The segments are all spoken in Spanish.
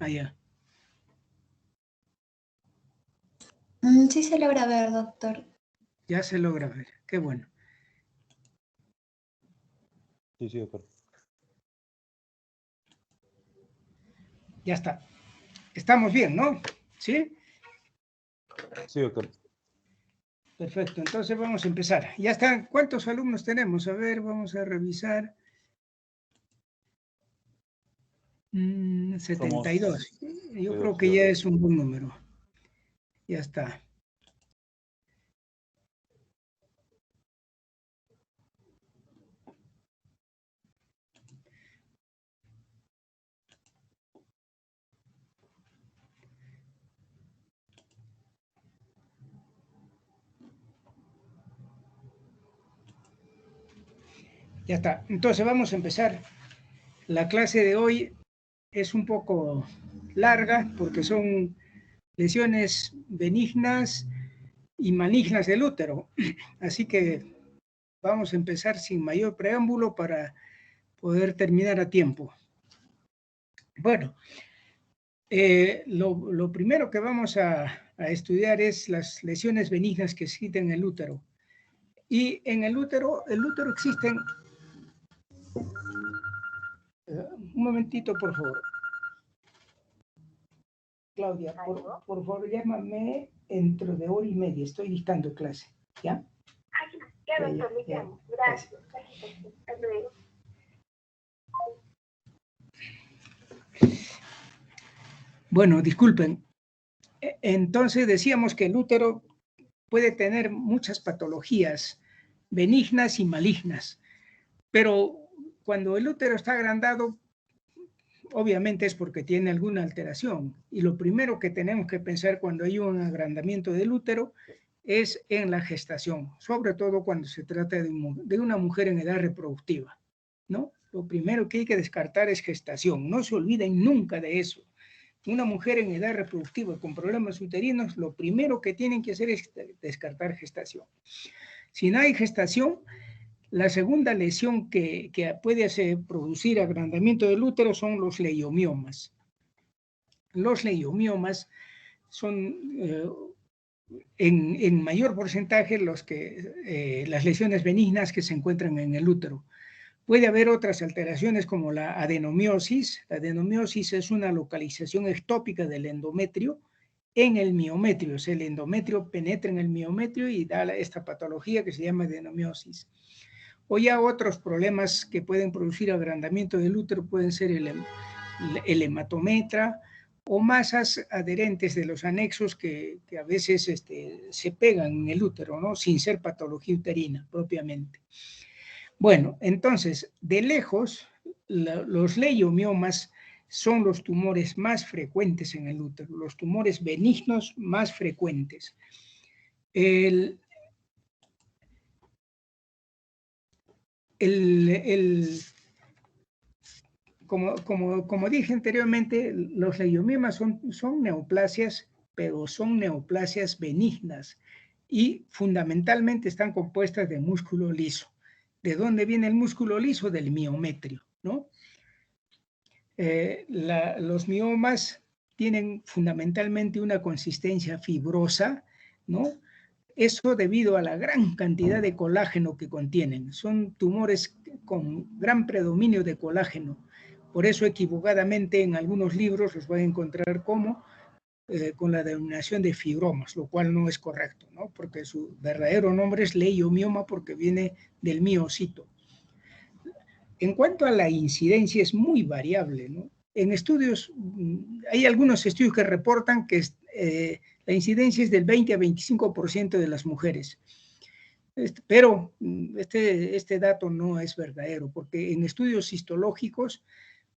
Allá. Sí se logra ver, doctor. Ya se logra ver, qué bueno. Sí, doctor. Ya está. Estamos bien, ¿no? ¿Sí? Sí, doctor. Perfecto, entonces vamos a empezar. Ya están, ¿cuántos alumnos tenemos? A ver, vamos a revisar. 72. Yo creo que ya es un buen número. Ya está. Ya está. Entonces vamos a empezar. La clase de hoy es un poco larga porque son lesiones benignas y malignas del útero. Así que vamos a empezar sin mayor preámbulo para poder terminar a tiempo. Bueno, lo primero que vamos a estudiar es las lesiones benignas que existen en el útero. Y en el útero existen... un momentito, por favor. Claudia, por favor, llámame dentro de hora y media. Estoy dictando clase, ¿ya? Ya, doctor, le llamo. Gracias. Hasta luego. Bueno, disculpen. Entonces decíamos que el útero puede tener muchas patologías benignas y malignas, pero cuando el útero está agrandado, obviamente es porque tiene alguna alteración. Y lo primero que tenemos que pensar cuando hay un agrandamiento del útero es en la gestación, sobre todo cuando se trata de una mujer en edad reproductiva, ¿no? Lo primero que hay que descartar es gestación. No se olviden nunca de eso. Una mujer en edad reproductiva con problemas uterinos, lo primero que tienen que hacer es descartar gestación. Si no hay gestación, la segunda lesión que puede producir agrandamiento del útero son los leiomiomas. Los leiomiomas son en mayor porcentaje las lesiones benignas que se encuentran en el útero. Puede haber otras alteraciones como la adenomiosis. La adenomiosis es una localización ectópica del endometrio en el miometrio. O sea, el endometrio penetra en el miometrio y da esta patología que se llama adenomiosis. O ya otros problemas que pueden producir agrandamiento del útero pueden ser el hematometra o masas adherentes de los anexos que a veces se pegan en el útero, ¿no? Sin ser patología uterina propiamente. Bueno, entonces, de lejos, los leiomiomas son los tumores más frecuentes en el útero, los tumores benignos más frecuentes. Como dije anteriormente, los leiomiomas son neoplasias, pero son neoplasias benignas y fundamentalmente están compuestas de músculo liso. ¿De dónde viene el músculo liso? Del miometrio, ¿no? Los miomas tienen fundamentalmente una consistencia fibrosa, ¿no? Eso debido a la gran cantidad de colágeno que contienen. Son tumores con gran predominio de colágeno. Por eso equivocadamente en algunos libros los van a encontrar como con la denominación de fibromas, lo cual no es correcto, ¿no? Porque su verdadero nombre es leiomioma porque viene del miocito. En cuanto a la incidencia es muy variable, ¿no? En estudios, hay algunos estudios que reportan que la incidencia es del 20 a 25% de las mujeres. Pero este dato no es verdadero, porque en estudios histológicos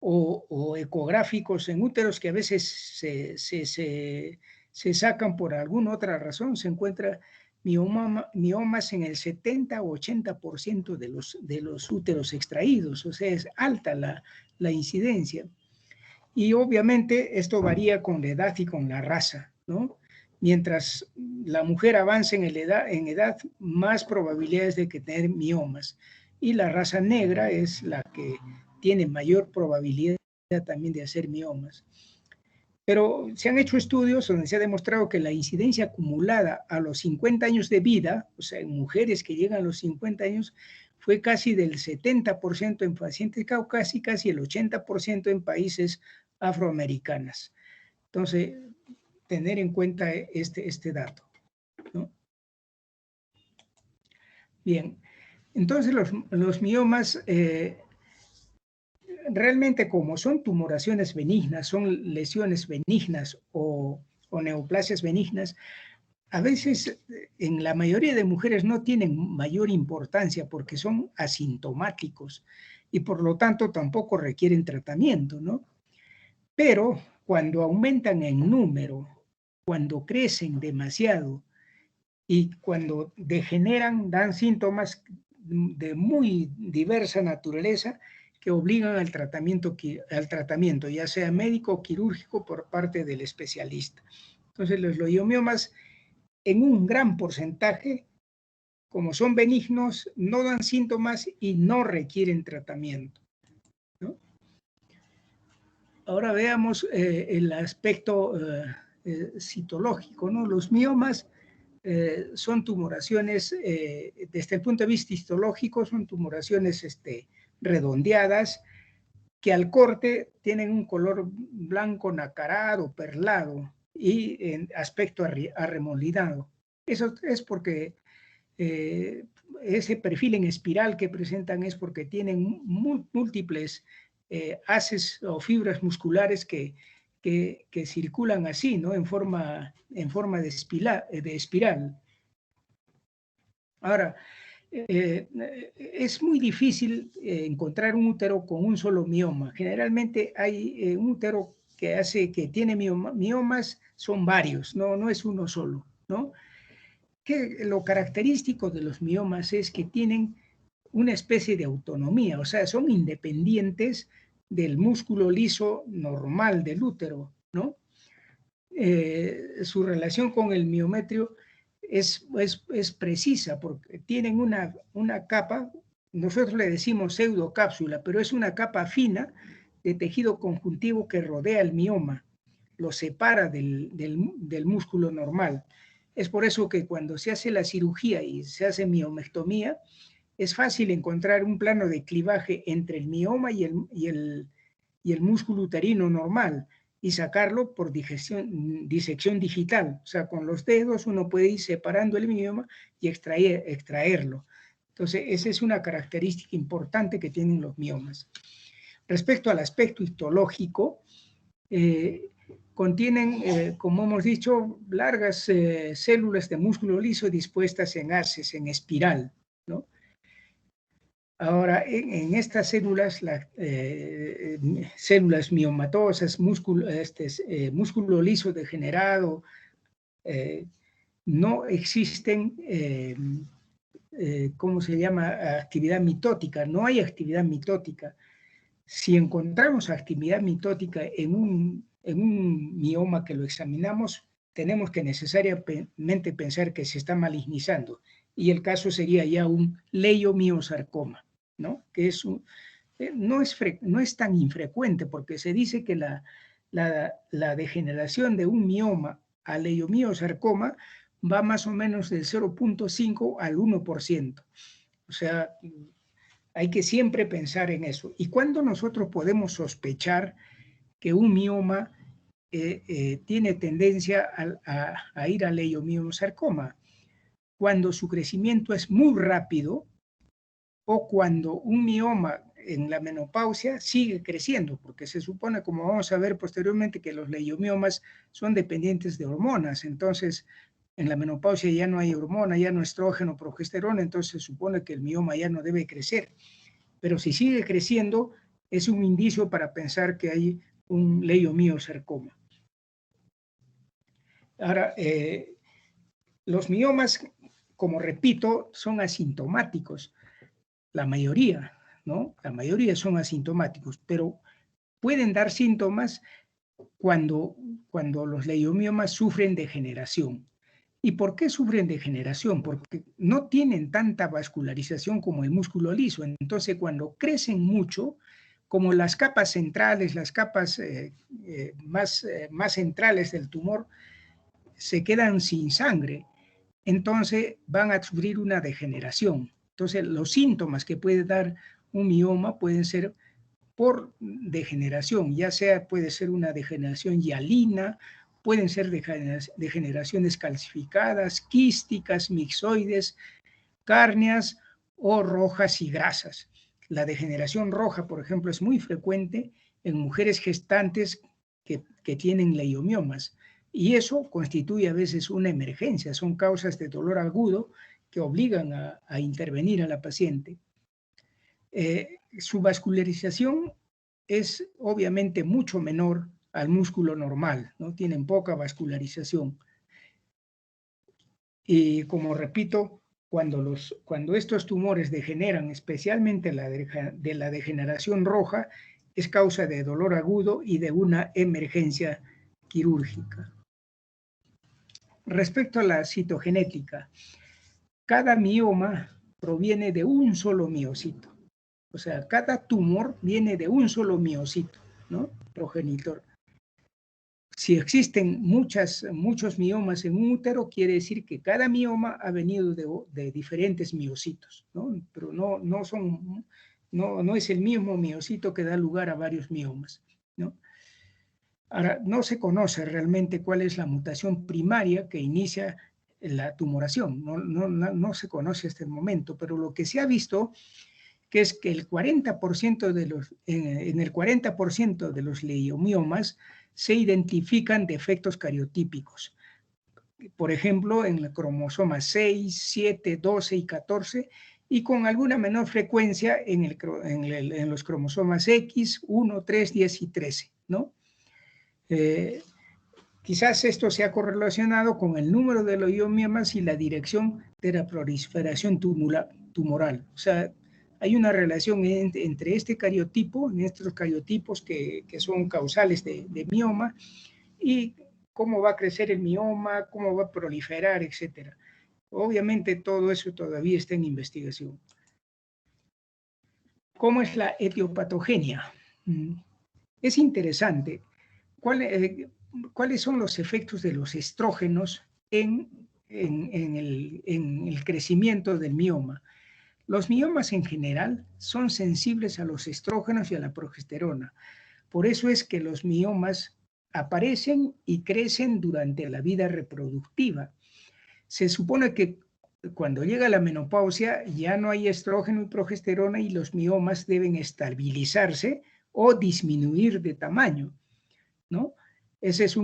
o ecográficos en úteros que a veces se sacan por alguna otra razón, se encuentra miomas en el 70 o 80% de los úteros extraídos, o sea, es alta la incidencia. Y obviamente esto varía con la edad y con la raza, ¿no? Mientras la mujer avance en edad, más probabilidades de que tener miomas. Y la raza negra es la que tiene mayor probabilidad también de hacer miomas. Pero se han hecho estudios donde se ha demostrado que la incidencia acumulada a los 50 años de vida, o sea, en mujeres que llegan a los 50 años, fue casi del 70% en pacientes caucásicas y el 80% en países afroamericanas. Entonces, tener en cuenta este dato, ¿no? Bien, entonces los miomas, realmente como son tumoraciones benignas, son lesiones benignas o neoplasias benignas, a veces en la mayoría de mujeres no tienen mayor importancia porque son asintomáticos y por lo tanto tampoco requieren tratamiento, ¿no? Pero cuando aumentan en número, cuando crecen demasiado y cuando degeneran, dan síntomas de muy diversa naturaleza que obligan al tratamiento, ya sea médico o quirúrgico por parte del especialista. Entonces los leiomiomas en un gran porcentaje, como son benignos, no dan síntomas y no requieren tratamiento, ¿no? Ahora veamos el aspecto citológico, ¿no? Los miomas son tumoraciones, desde el punto de vista histológico, son tumoraciones redondeadas que al corte tienen un color blanco nacarado, perlado y en aspecto arremolinado. Eso es porque ese perfil en espiral que presentan es porque tienen múltiples haces o fibras musculares que circulan así, ¿no? En forma de espiral. Ahora, es muy difícil encontrar un útero con un solo mioma. Generalmente hay un útero que tiene miomas, son varios, no es uno solo, ¿no? Que lo característico de los miomas es que tienen una especie de autonomía, o sea, son independientes del músculo liso normal del útero, ¿no? Su relación con el miometrio es precisa porque tienen una capa, nosotros le decimos pseudocápsula, pero es una capa fina de tejido conjuntivo que rodea el mioma, lo separa del músculo normal. Es por eso que cuando se hace la cirugía y se hace miomectomía, es fácil encontrar un plano de clivaje entre el mioma y el músculo uterino normal y sacarlo por disección digital. O sea, con los dedos uno puede ir separando el mioma y extraerlo. Entonces, esa es una característica importante que tienen los miomas. Respecto al aspecto histológico, contienen, como hemos dicho, largas células de músculo liso dispuestas en haces, en espiral, ¿no? Ahora, en estas células, células miomatosas, músculo liso degenerado, no existen, ¿cómo se llama? Actividad mitótica, no hay actividad mitótica. Si encontramos actividad mitótica en un mioma que lo examinamos, tenemos que necesariamente pensar que se está malignizando, y el caso sería ya un leiomiosarcoma, ¿no? Que no es tan infrecuente, porque se dice que la degeneración de un mioma a leiomiosarcoma va más o menos del 0.5 al 1%. O sea, hay que siempre pensar en eso. ¿Y cuándo nosotros podemos sospechar que un mioma tiene tendencia a ir a leiomiosarcoma? Cuando su crecimiento es muy rápido o cuando un mioma en la menopausia sigue creciendo, porque se supone, como vamos a ver posteriormente, que los leiomiomas son dependientes de hormonas. Entonces, en la menopausia ya no hay hormona, ya no estrógeno, progesterona, entonces se supone que el mioma ya no debe crecer. Pero si sigue creciendo, es un indicio para pensar que hay un leiomiosarcoma. Ahora, los miomas, como repito, son asintomáticos. La mayoría, ¿no? La mayoría son asintomáticos, pero pueden dar síntomas cuando los leiomiomas sufren degeneración. ¿Y por qué sufren degeneración? Porque no tienen tanta vascularización como el músculo liso. Entonces, cuando crecen mucho, como las capas centrales, las capas más centrales del tumor se quedan sin sangre, entonces van a sufrir una degeneración. Entonces, los síntomas que puede dar un mioma pueden ser por degeneración, ya sea puede ser una degeneración hialina, pueden ser degeneraciones calcificadas, quísticas, mixoides, cárneas o rojas y grasas. La degeneración roja, por ejemplo, es muy frecuente en mujeres gestantes que tienen leiomiomas, y eso constituye a veces una emergencia, son causas de dolor agudo que obligan a intervenir a la paciente. Su vascularización es obviamente mucho menor al músculo normal, ¿no? Tienen poca vascularización. Y como repito, cuando estos tumores degeneran, especialmente de la degeneración roja, es causa de dolor agudo y de una emergencia quirúrgica. Respecto a la citogenética, cada mioma proviene de un solo miocito. O sea, cada tumor viene de un solo miocito, ¿no? Progenitor. Si existen muchos miomas en un útero, quiere decir que cada mioma ha venido de diferentes miocitos, ¿no? Pero no es el mismo miocito que da lugar a varios miomas, ¿no? Ahora, no se conoce realmente cuál es la mutación primaria que inicia la tumoración, no se conoce hasta el momento, pero lo que se ha visto que es que el 40% en el 40% de los leiomiomas se identifican defectos cariotípicos. Por ejemplo, en el cromosoma 6, 7, 12 y 14, y con alguna menor frecuencia en los cromosomas X, 1, 3, 10 y 13, ¿no? Quizás esto se ha correlacionado con el número de leiomiomas y la dirección de la proliferación tumoral. O sea, hay una relación entre este cariotipo, en estos cariotipos que son causales de mioma, y cómo va a crecer el mioma, cómo va a proliferar, etc. Obviamente todo eso todavía está en investigación. ¿Cómo es la etiopatogenia? Es interesante. ¿Cuáles son los efectos de los estrógenos en el crecimiento del mioma? Los miomas en general son sensibles a los estrógenos y a la progesterona. Por eso es que los miomas aparecen y crecen durante la vida reproductiva. Se supone que cuando llega la menopausia ya no hay estrógeno y progesterona y los miomas deben estabilizarse o disminuir de tamaño, ¿no? Eso es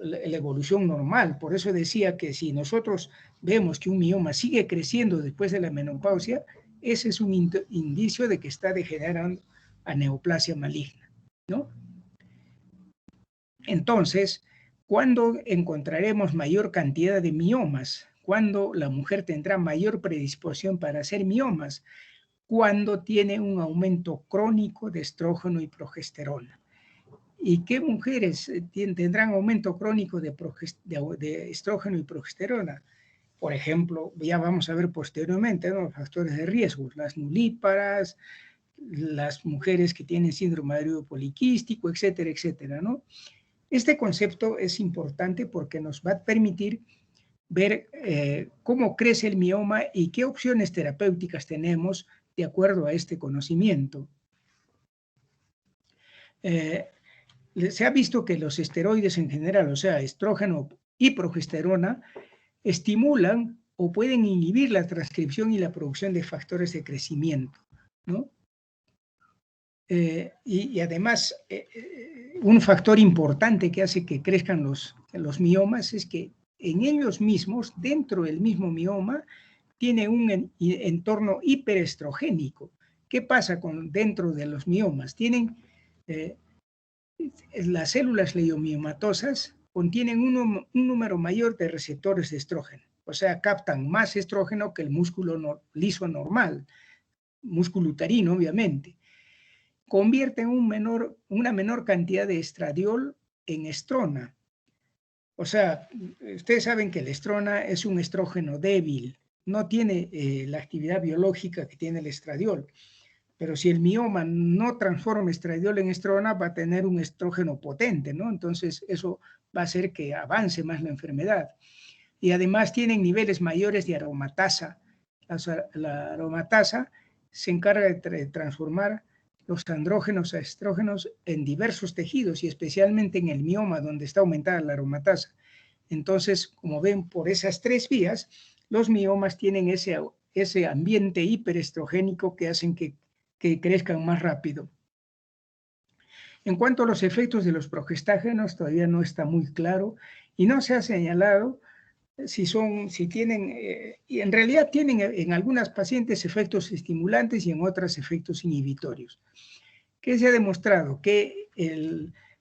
la evolución normal. Por eso decía que si nosotros vemos que un mioma sigue creciendo después de la menopausia, ese es un indicio de que está degenerando a neoplasia maligna, ¿no? Entonces, ¿cuándo encontraremos mayor cantidad de miomas? ¿Cuándo la mujer tendrá mayor predisposición para hacer miomas? Cuando tiene un aumento crónico de estrógeno y progesterona. ¿Y qué mujeres tendrán aumento crónico de estrógeno y progesterona? Por ejemplo, ya vamos a ver posteriormente, ¿no?, los factores de riesgo, las nulíparas, las mujeres que tienen síndrome de ovario poliquístico, etcétera, etcétera, ¿no? Este concepto es importante porque nos va a permitir ver cómo crece el mioma y qué opciones terapéuticas tenemos de acuerdo a este conocimiento. Se ha visto que los esteroides en general, o sea, estrógeno y progesterona, estimulan o pueden inhibir la transcripción y la producción de factores de crecimiento, ¿no? Y además, un factor importante que hace que crezcan los miomas es que en ellos mismos, dentro del mismo mioma, tiene un entorno hiperestrogénico. ¿Qué pasa dentro de los miomas? Tienen las células leiomiomatosas contienen un número mayor de receptores de estrógeno, o sea, captan más estrógeno que el músculo liso normal, músculo uterino, obviamente. Convierten una menor cantidad de estradiol en estrona. O sea, ustedes saben que la estrona es un estrógeno débil, no tiene la actividad biológica que tiene el estradiol. Pero si el mioma no transforma estradiol en estrona, va a tener un estrógeno potente, ¿no? Entonces eso va a hacer que avance más la enfermedad. Y además tienen niveles mayores de aromatasa. La aromatasa se encarga de transformar los andrógenos a estrógenos en diversos tejidos y especialmente en el mioma, donde está aumentada la aromatasa. Entonces, como ven, por esas tres vías, los miomas tienen ese ambiente hiperestrogénico que hacen que crezcan más rápido. En cuanto a los efectos de los progestágenos, todavía no está muy claro y no se ha señalado si tienen, y en realidad tienen en algunas pacientes efectos estimulantes y en otras efectos inhibitorios. ¿Qué se ha demostrado? Que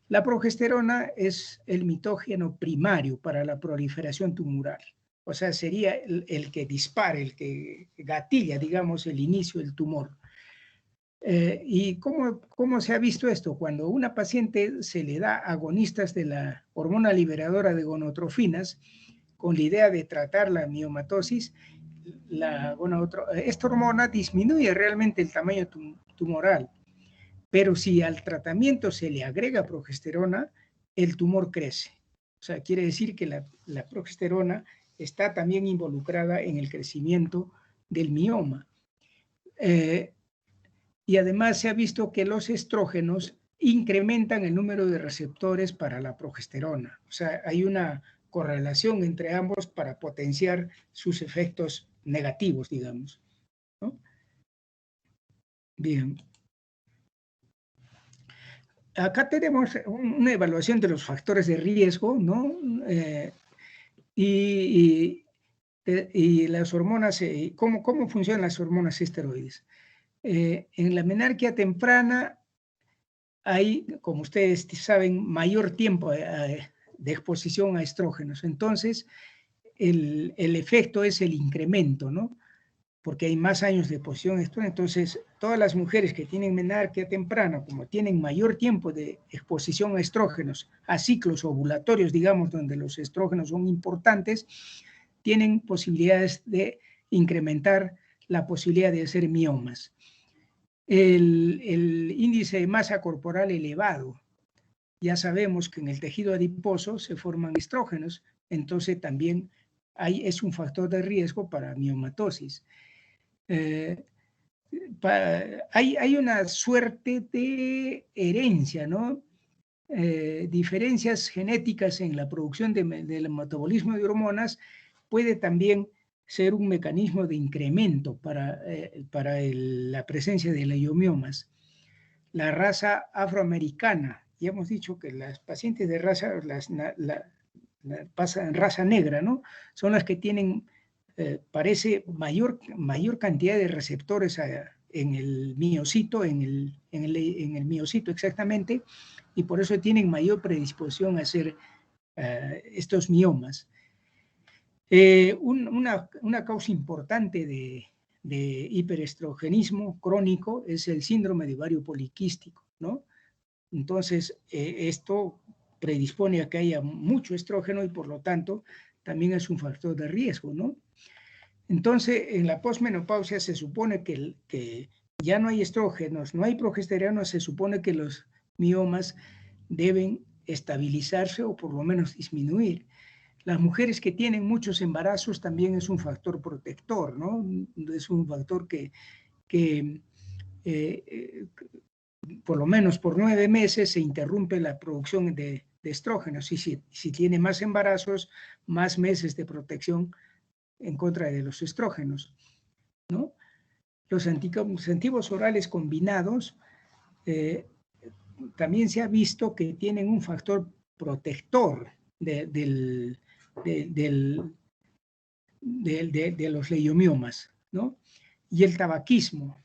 la progesterona es el mitógeno primario para la proliferación tumoral. O sea, sería el que dispara, el que gatilla, digamos, el inicio del tumor. ¿Y cómo se ha visto esto? Cuando a una paciente se le da agonistas de la hormona liberadora de gonotrofinas, con la idea de tratar la miomatosis, esta hormona disminuye realmente el tamaño tumoral. Pero si al tratamiento se le agrega progesterona, el tumor crece. O sea, quiere decir que la progesterona está también involucrada en el crecimiento del mioma. Y además se ha visto que los estrógenos incrementan el número de receptores para la progesterona. O sea, hay una correlación entre ambos para potenciar sus efectos negativos, digamos, ¿no? Bien. Acá tenemos una evaluación de los factores de riesgo, ¿no? Y las hormonas, ¿cómo funcionan las hormonas esteroides? En la menarquia temprana hay, como ustedes saben, mayor tiempo de exposición a estrógenos. Entonces, el efecto es el incremento, ¿no? Porque hay más años de exposición a estrógenos. Entonces, todas las mujeres que tienen menarquia temprana, como tienen mayor tiempo de exposición a estrógenos, a ciclos ovulatorios, digamos, donde los estrógenos son importantes, tienen posibilidades de incrementar la posibilidad de hacer miomas. El índice de masa corporal elevado, ya sabemos que en el tejido adiposo se forman estrógenos, entonces también es un factor de riesgo para miomatosis. Hay una suerte de herencia, ¿no? Diferencias genéticas en la producción del metabolismo de hormonas puede también ser un mecanismo de incremento para la presencia de leiomiomas. La raza afroamericana, ya hemos dicho que las pacientes de raza, raza negra, ¿no? Son las que tienen, parece, mayor cantidad de receptores en el miocito, en el miocito exactamente, y por eso tienen mayor predisposición a hacer estos miomas. Una causa importante de hiperestrogenismo crónico es el síndrome de ovario poliquístico, ¿no? Entonces, esto predispone a que haya mucho estrógeno y por lo tanto también es un factor de riesgo, ¿no? Entonces, en la posmenopausia se supone que ya no hay estrógenos, no hay progesterona, se supone que los miomas deben estabilizarse o por lo menos disminuir. Las mujeres que tienen muchos embarazos también es un factor protector, ¿no? Es un factor que por lo menos por 9 meses se interrumpe la producción de estrógenos. Y si tiene más embarazos, más meses de protección en contra de los estrógenos, ¿no? Los anticonceptivos orales combinados también se ha visto que tienen un factor protector de los leiomiomas, ¿no? Y el tabaquismo.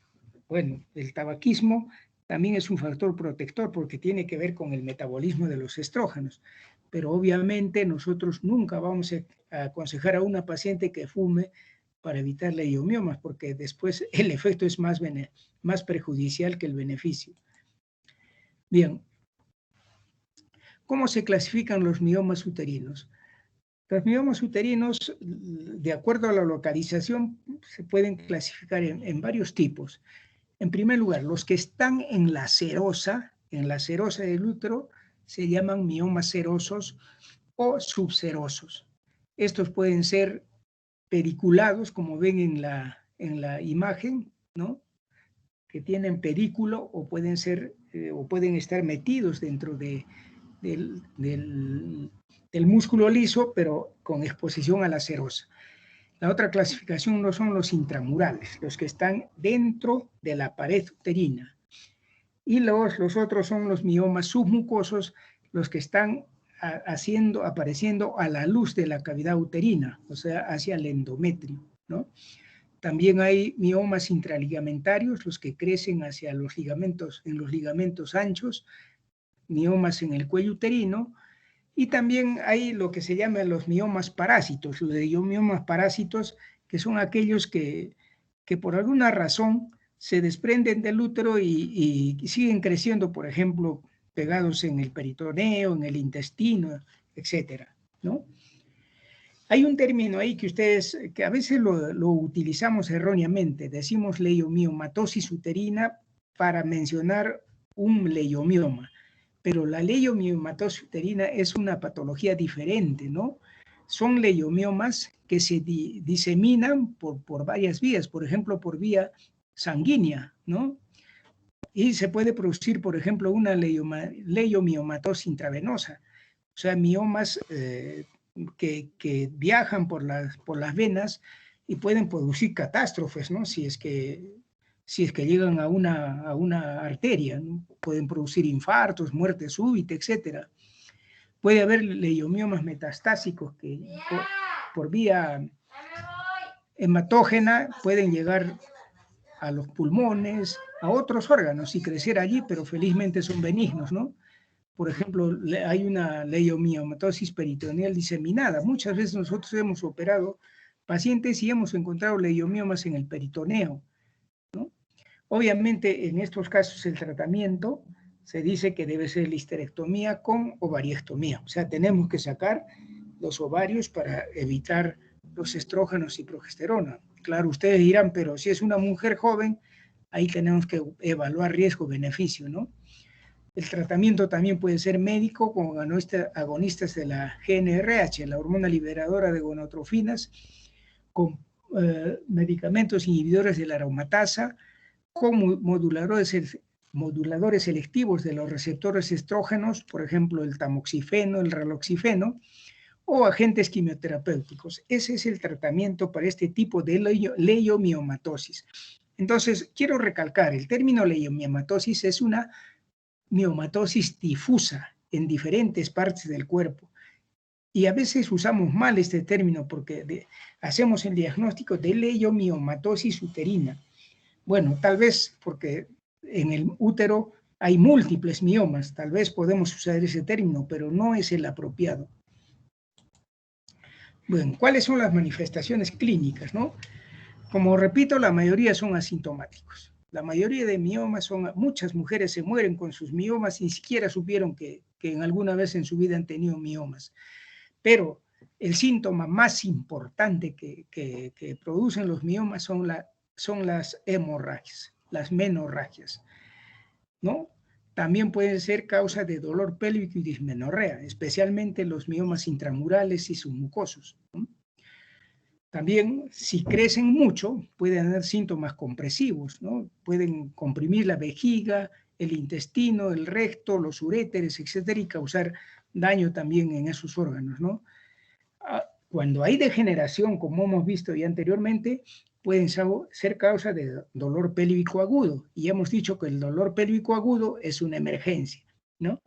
Bueno, el tabaquismo también es un factor protector porque tiene que ver con el metabolismo de los estrógenos. Pero obviamente nosotros nunca vamos a aconsejar a una paciente que fume para evitar leiomiomas, porque después el efecto es más perjudicial que el beneficio. Bien, ¿cómo se clasifican los miomas uterinos? Los miomas uterinos, de acuerdo a la localización, se pueden clasificar en varios tipos. En primer lugar, los que están en la serosa del útero, se llaman miomas serosos o subserosos. Estos pueden ser periculados, como ven en la imagen, ¿no? Que tienen pedículo o pueden estar metidos dentro del músculo liso, pero con exposición a la serosa. La otra clasificación no son los intramurales, los que están dentro de la pared uterina. Y los otros son los miomas submucosos, los que están apareciendo a la luz de la cavidad uterina, o sea, hacia el endometrio, ¿no? También hay miomas intraligamentarios, los que crecen hacia en los ligamentos anchos, miomas en el cuello uterino, y también hay lo que se llaman los miomas parásitos, miomas parásitos, que son aquellos que por alguna razón se desprenden del útero y siguen creciendo, por ejemplo, pegados en el peritoneo, en el intestino, etcétera, ¿no? Hay un término ahí que a veces lo utilizamos erróneamente, decimos leiomiomatosis uterina para mencionar un leiomioma, pero la leiomiomatosis uterina es una patología diferente, ¿no? Son leiomiomas que se diseminan por varias vías, por ejemplo, por vía sanguínea, ¿no? Y se puede producir, por ejemplo, una leiomiomatosis intravenosa, o sea, miomas que viajan por las venas y pueden producir catástrofes, ¿no? Si es que llegan a una arteria, ¿no? Pueden producir infartos, muerte súbita, etc. Puede haber leiomiomas metastásicos que por vía hematógena pueden llegar a los pulmones, a otros órganos y crecer allí, pero felizmente son benignos, ¿no? Por ejemplo, hay una leiomiomatosis peritoneal diseminada. Muchas veces nosotros hemos operado pacientes y hemos encontrado leiomiomas en el peritoneo, ¿no? Obviamente, en estos casos el tratamiento se dice que debe ser la histerectomía con ovariectomía. O sea, tenemos que sacar los ovarios para evitar los estrógenos y progesterona. Claro, ustedes dirán, pero si es una mujer joven, ahí tenemos que evaluar riesgo-beneficio, ¿no? El tratamiento también puede ser médico con agonistas de la GnRH, la hormona liberadora de gonadotrofinas, con medicamentos inhibidores de la aromatasa, con moduladores selectivos de los receptores estrógenos, por ejemplo, el tamoxifeno, el raloxifeno, o agentes quimioterapéuticos. Ese es el tratamiento para este tipo de leiomiomatosis. Entonces, quiero recalcar, el término leiomiomatosis es una miomatosis difusa en diferentes partes del cuerpo. Y a veces usamos mal este término porque hacemos el diagnóstico de leiomiomatosis uterina. Bueno, tal vez porque en el útero hay múltiples miomas, tal vez podemos usar ese término, pero no es el apropiado. Bueno, ¿cuáles son las manifestaciones clínicas, no? Como repito, la mayoría son asintomáticos. La mayoría de miomas muchas mujeres se mueren con sus miomas y ni siquiera supieron que en alguna vez en su vida han tenido miomas. Pero el síntoma más importante que producen los miomas son las hemorragias, las menorragias, ¿no? También pueden ser causa de dolor pélvico y dismenorrea, especialmente los miomas intramurales y submucosos, ¿no? También, si crecen mucho, pueden haber síntomas compresivos, ¿no? Pueden comprimir la vejiga, el intestino, el recto, los uréteres, etcétera, y causar daño también en esos órganos, ¿no? Cuando hay degeneración, como hemos visto ya anteriormente, pueden ser causa de dolor pélvico agudo. Y hemos dicho que el dolor pélvico agudo es una emergencia, ¿no?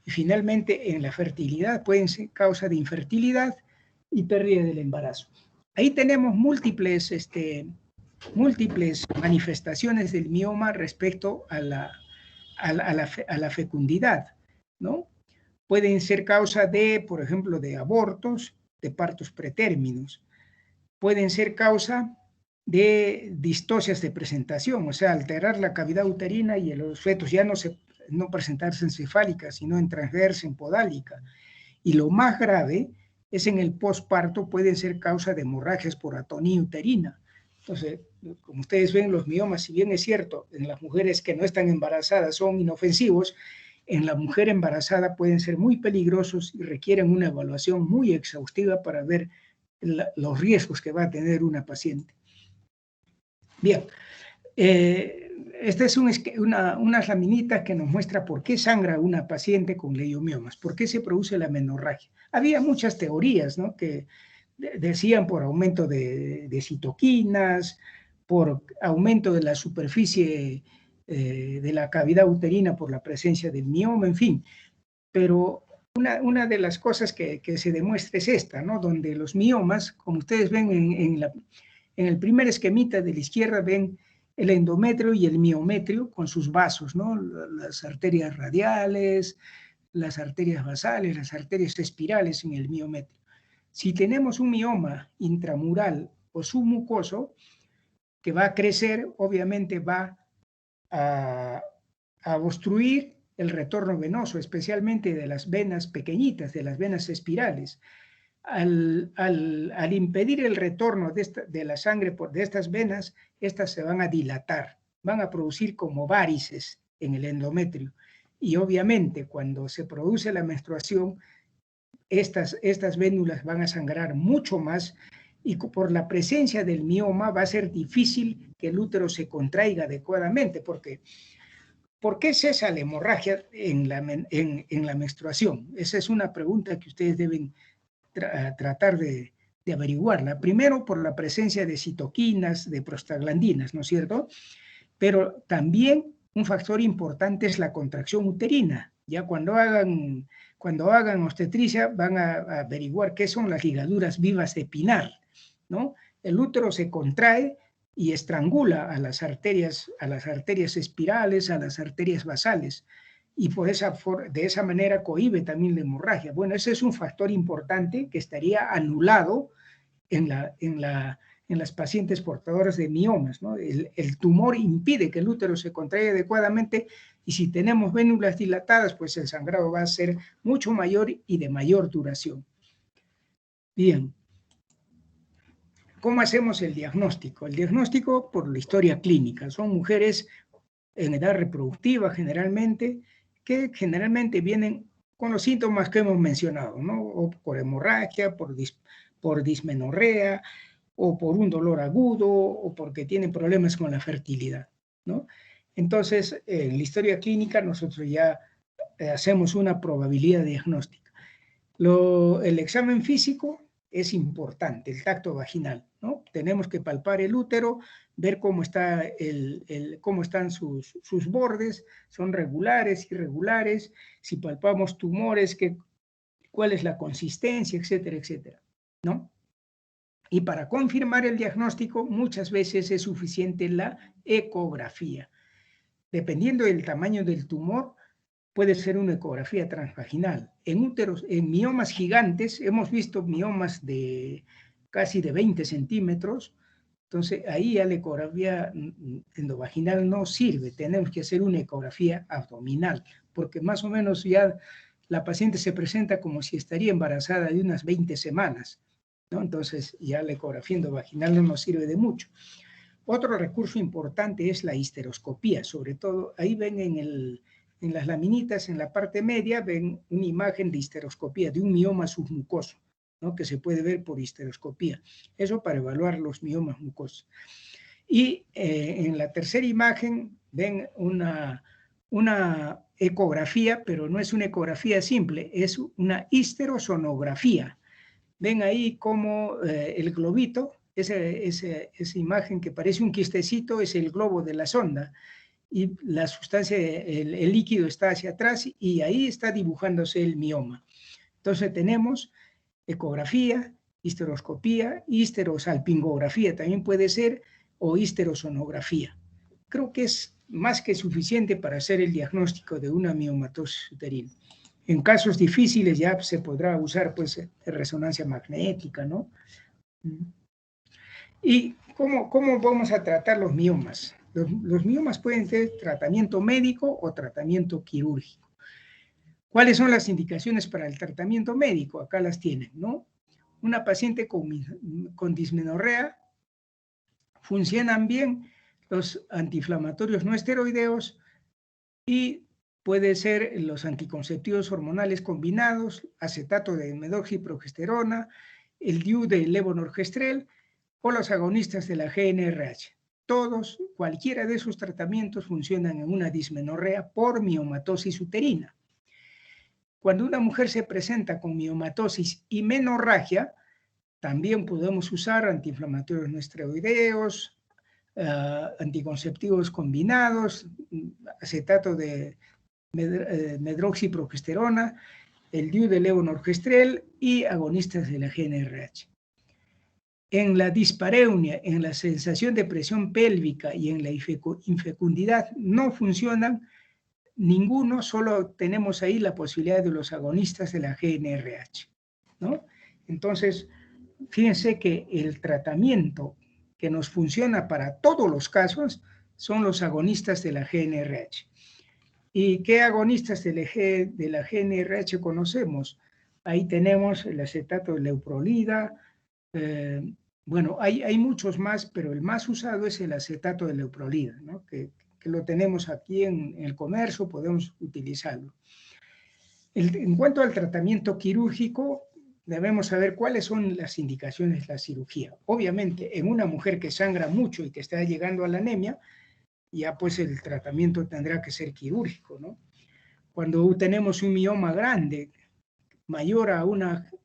Y finalmente, en la fertilidad, pueden ser causa de infertilidad y pérdida del embarazo. Ahí tenemos múltiples manifestaciones del mioma respecto a la fecundidad, ¿no? Pueden ser causa de, por ejemplo, de abortos, de partos pretérminos. Pueden ser causa de distocias de presentación, o sea, alterar la cavidad uterina y los fetos ya no presentarse encefálica, sino en transversa, en podálica. Y lo más grave es en el posparto, pueden ser causa de hemorragias por atonía uterina. Entonces, como ustedes ven, los miomas, si bien es cierto, en las mujeres que no están embarazadas son inofensivos, en la mujer embarazada pueden ser muy peligrosos y requieren una evaluación muy exhaustiva para ver los riesgos que va a tener una paciente. Bien, esta es unas laminitas que nos muestra por qué sangra una paciente con leiomiomas, por qué se produce la menorragia. Había muchas teorías, ¿no?, que decían por aumento de citoquinas, por aumento de la superficie de la cavidad uterina por la presencia del mioma, en fin. Pero una de las cosas que se demuestra es esta, ¿no?, donde los miomas, como ustedes ven en el primer esquemita de la izquierda, ven el endometrio y el miometrio con sus vasos, ¿no?, las arterias radiales, las arterias basales, las arterias espirales en el miometrio. Si tenemos un mioma intramural o submucoso que va a crecer, obviamente va a obstruir el retorno venoso, especialmente de las venas pequeñitas, de las venas espirales. Al impedir el retorno de la sangre de estas venas, estas se van a dilatar, van a producir como varices en el endometrio. Y obviamente cuando se produce la menstruación, estas vénulas van a sangrar mucho más y por la presencia del mioma va a ser difícil que el útero se contraiga adecuadamente. ¿Por qué cesa la hemorragia en la menstruación? Esa es una pregunta que ustedes deben tratar de averiguarla. Primero, por la presencia de citoquinas, de prostaglandinas, ¿no es cierto? Pero también un factor importante es la contracción uterina. Ya cuando hagan obstetricia van a averiguar qué son las ligaduras vivas de Pinar, ¿no? El útero se contrae y estrangula a las arterias espirales, a las arterias basales, y de esa manera cohíbe también la hemorragia. Bueno, ese es un factor importante que estaría anulado en las pacientes portadoras de miomas, ¿no? El tumor impide que el útero se contraiga adecuadamente y si tenemos vénulas dilatadas, pues el sangrado va a ser mucho mayor y de mayor duración. Bien. ¿Cómo hacemos el diagnóstico? El diagnóstico por la historia clínica. Son mujeres en edad reproductiva generalmente, que generalmente vienen con los síntomas que hemos mencionado, ¿no? O por hemorragia, por dismenorrea, o por un dolor agudo, o porque tienen problemas con la fertilidad, ¿no? Entonces, en la historia clínica nosotros ya hacemos una probabilidad diagnóstica. El examen físico es importante, el tacto vaginal, ¿no? Tenemos que palpar el útero, ver cómo están sus bordes, son regulares, irregulares, si palpamos tumores, cuál es la consistencia, etcétera, etcétera, ¿no? Y para confirmar el diagnóstico, muchas veces es suficiente la ecografía. Dependiendo del tamaño del tumor, puede ser una ecografía transvaginal. En miomas gigantes, hemos visto miomas de casi de 20 centímetros, entonces ahí ya la ecografía endovaginal no sirve, tenemos que hacer una ecografía abdominal, porque más o menos ya la paciente se presenta como si estaría embarazada de unas 20 semanas, ¿no? Entonces ya la ecografía endovaginal no nos sirve de mucho. Otro recurso importante es la histeroscopía, sobre todo ahí ven en las laminitas, en la parte media, ven una imagen de histeroscopía, de un mioma submucoso, ¿no?, que se puede ver por histeroscopía. Eso para evaluar los miomas mucosos. Y en la tercera imagen ven una ecografía, pero no es una ecografía simple, es una histerosonografía. Ven ahí como el globito, esa imagen que parece un quistecito, es el globo de la sonda, y la sustancia, el líquido está hacia atrás y ahí está dibujándose el mioma. Entonces tenemos ecografía, histeroscopía, histerosalpingografía también puede ser, o histerosonografía. Creo que es más que suficiente para hacer el diagnóstico de una miomatosis uterina. En casos difíciles ya se podrá usar pues resonancia magnética, ¿no? ¿Y cómo vamos a tratar los miomas? Los miomas pueden ser tratamiento médico o tratamiento quirúrgico. ¿Cuáles son las indicaciones para el tratamiento médico? Acá las tienen, ¿no? Una paciente con dismenorrea, Funcionan bien los antiinflamatorios no esteroideos y puede ser los anticonceptivos hormonales combinados, acetato de medroxiprogesterona, el DIU de levonorgestrel o los agonistas de la GnRH. Todos, cualquiera de esos tratamientos funcionan en una dismenorrea por miomatosis uterina. Cuando una mujer se presenta con miomatosis y menorragia, también podemos usar antiinflamatorios no esteroideos, anticonceptivos combinados, acetato de medroxiprogesterona, el DIU de levonorgestrel y agonistas de la GnRH. En la dispareunia, en la sensación de presión pélvica y en la infecundidad no funcionan ninguno, solo tenemos ahí la posibilidad de los agonistas de la GnRH, ¿no? Entonces, fíjense que el tratamiento que nos funciona para todos los casos son los agonistas de la GnRH. ¿Y qué agonistas de la GnRH conocemos? Ahí tenemos el acetato de leuprolida. Bueno, hay muchos más, pero el más usado es el acetato de leuprolida, ¿no? que lo tenemos aquí en el comercio, podemos utilizarlo. En cuanto al tratamiento quirúrgico, debemos saber cuáles son las indicaciones de la cirugía. Obviamente, en una mujer que sangra mucho y que está llegando a la anemia, ya pues el tratamiento tendrá que ser quirúrgico, ¿no? Cuando tenemos un mioma grande, mayor a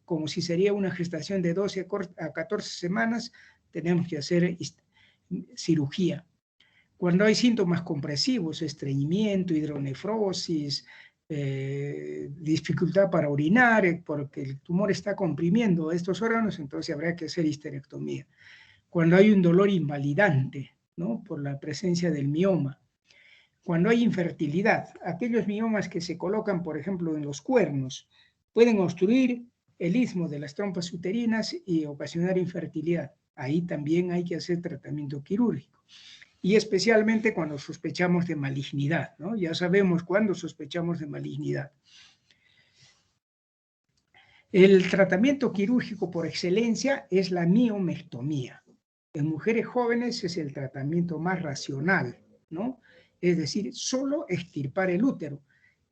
como si sería una gestación de 12 a 14 semanas, tenemos que hacer cirugía. Cuando hay síntomas compresivos, estreñimiento, hidronefrosis, dificultad para orinar, porque el tumor está comprimiendo estos órganos, entonces habrá que hacer histerectomía. Cuando hay un dolor invalidante, ¿no? Por la presencia del mioma. Cuando hay infertilidad, aquellos miomas que se colocan, por ejemplo, en los cuernos, pueden obstruir el istmo de las trompas uterinas y ocasionar infertilidad. Ahí también hay que hacer tratamiento quirúrgico. Y especialmente cuando sospechamos de malignidad, ¿no? Ya sabemos cuándo sospechamos de malignidad. El tratamiento quirúrgico por excelencia es la miomectomía. En mujeres jóvenes es el tratamiento más racional, ¿no? Es decir, solo extirpar el útero.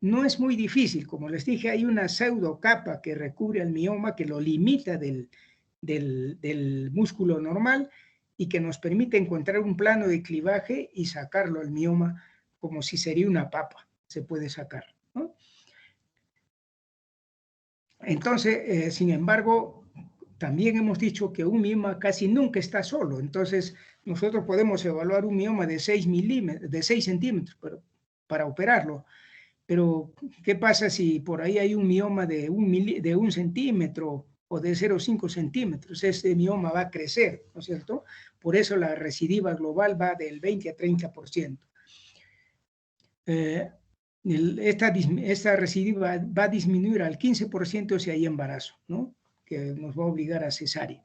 No es muy difícil, como les dije, hay una pseudocapa que recubre al mioma que lo limita del músculo normal y que nos permite encontrar un plano de clivaje y sacarlo al mioma como si sería una papa, se puede sacar, ¿no? Entonces, sin embargo, también hemos dicho que un mioma casi nunca está solo, entonces nosotros podemos evaluar un mioma de 6 centímetros para operarlo, pero ¿qué pasa si por ahí hay un mioma de 1 centímetro o de 0,5 centímetros? Ese mioma va a crecer, ¿no es cierto? Por eso la recidiva global va del 20 a 30%. Esta recidiva va a disminuir al 15% si hay embarazo, ¿no? Que nos va a obligar a cesárea.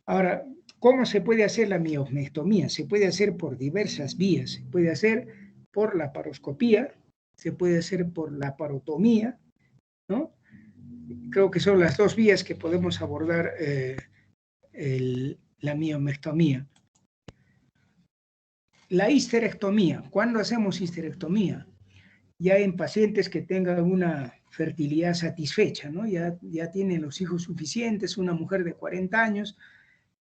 Ahora, ¿cómo se puede hacer la miomectomía? Se puede hacer por diversas vías. Se puede hacer por la laparoscopía, se puede hacer por la laparotomía, ¿no? Creo que son las dos vías que podemos abordar la miomectomía. La histerectomía. ¿Cuándo hacemos histerectomía? Ya en pacientes que tengan una fertilidad satisfecha, ¿no? Ya tienen los hijos suficientes, una mujer de 40 años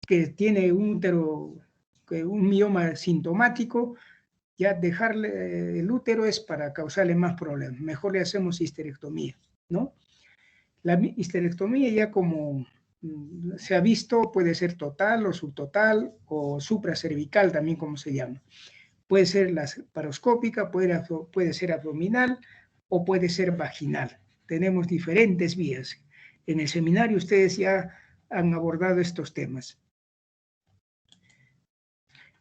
que tiene un útero, un mioma sintomático, ya dejarle el útero es para causarle más problemas. Mejor le hacemos histerectomía, ¿no? La histerectomía ya como se ha visto puede ser total o subtotal o supracervical también como se llama. Puede ser laparoscópica, puede ser abdominal o puede ser vaginal. Tenemos diferentes vías. En el seminario ustedes ya han abordado estos temas.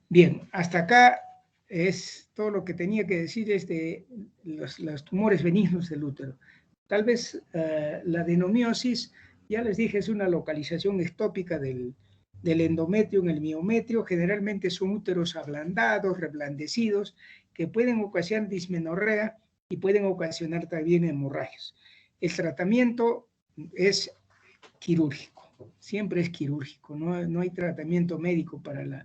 Bien, hasta acá es todo lo que tenía que decirles de los tumores benignos del útero. Tal vez la adenomiosis, ya les dije, es una localización ectópica del endometrio en el miometrio. Generalmente son úteros ablandados, reblandecidos, que pueden ocasionar dismenorrea y pueden ocasionar también hemorragias. El tratamiento es quirúrgico. Siempre es quirúrgico, no hay tratamiento médico para la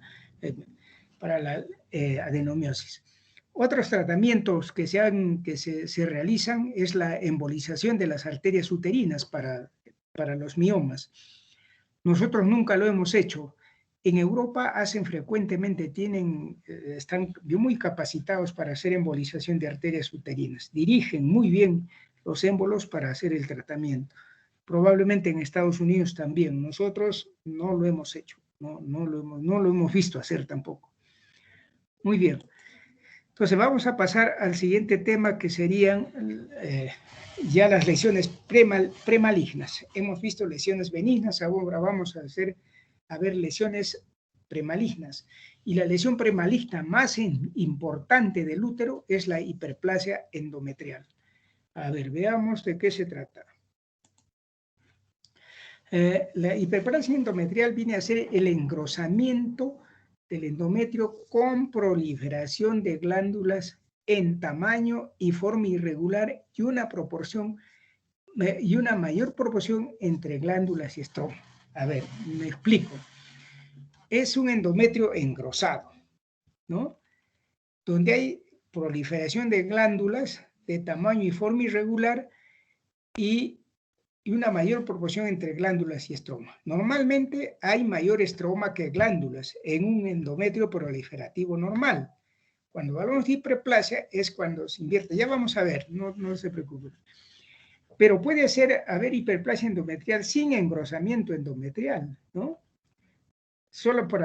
adenomiosis. Otros tratamientos que se realizan es la embolización de las arterias uterinas para los miomas. Nosotros nunca lo hemos hecho. En Europa hacen frecuentemente, están muy capacitados para hacer embolización de arterias uterinas. Dirigen muy bien los émbolos para hacer el tratamiento. Probablemente en Estados Unidos también. Nosotros no lo hemos hecho, no lo hemos visto hacer tampoco. Muy bien. Entonces vamos a pasar al siguiente tema, que serían ya las lesiones premalignas. Hemos visto lesiones benignas, ahora vamos a ver lesiones premalignas. Y la lesión premaligna más importante del útero es la hiperplasia endometrial. A ver, veamos de qué se trata. La hiperplasia endometrial viene a ser el engrosamiento del endometrio con proliferación de glándulas en tamaño y forma irregular y una mayor proporción entre glándulas y estroma. A ver, me explico. Es un endometrio engrosado, ¿no? Donde hay proliferación de glándulas de tamaño y forma irregular y una mayor proporción entre glándulas y estroma. Normalmente hay mayor estroma que glándulas en un endometrio proliferativo normal. Cuando hablamos de hiperplasia es cuando se invierte. Ya vamos a ver, no se preocupen. Pero puede haber hiperplasia endometrial sin engrosamiento endometrial, ¿no? Solo por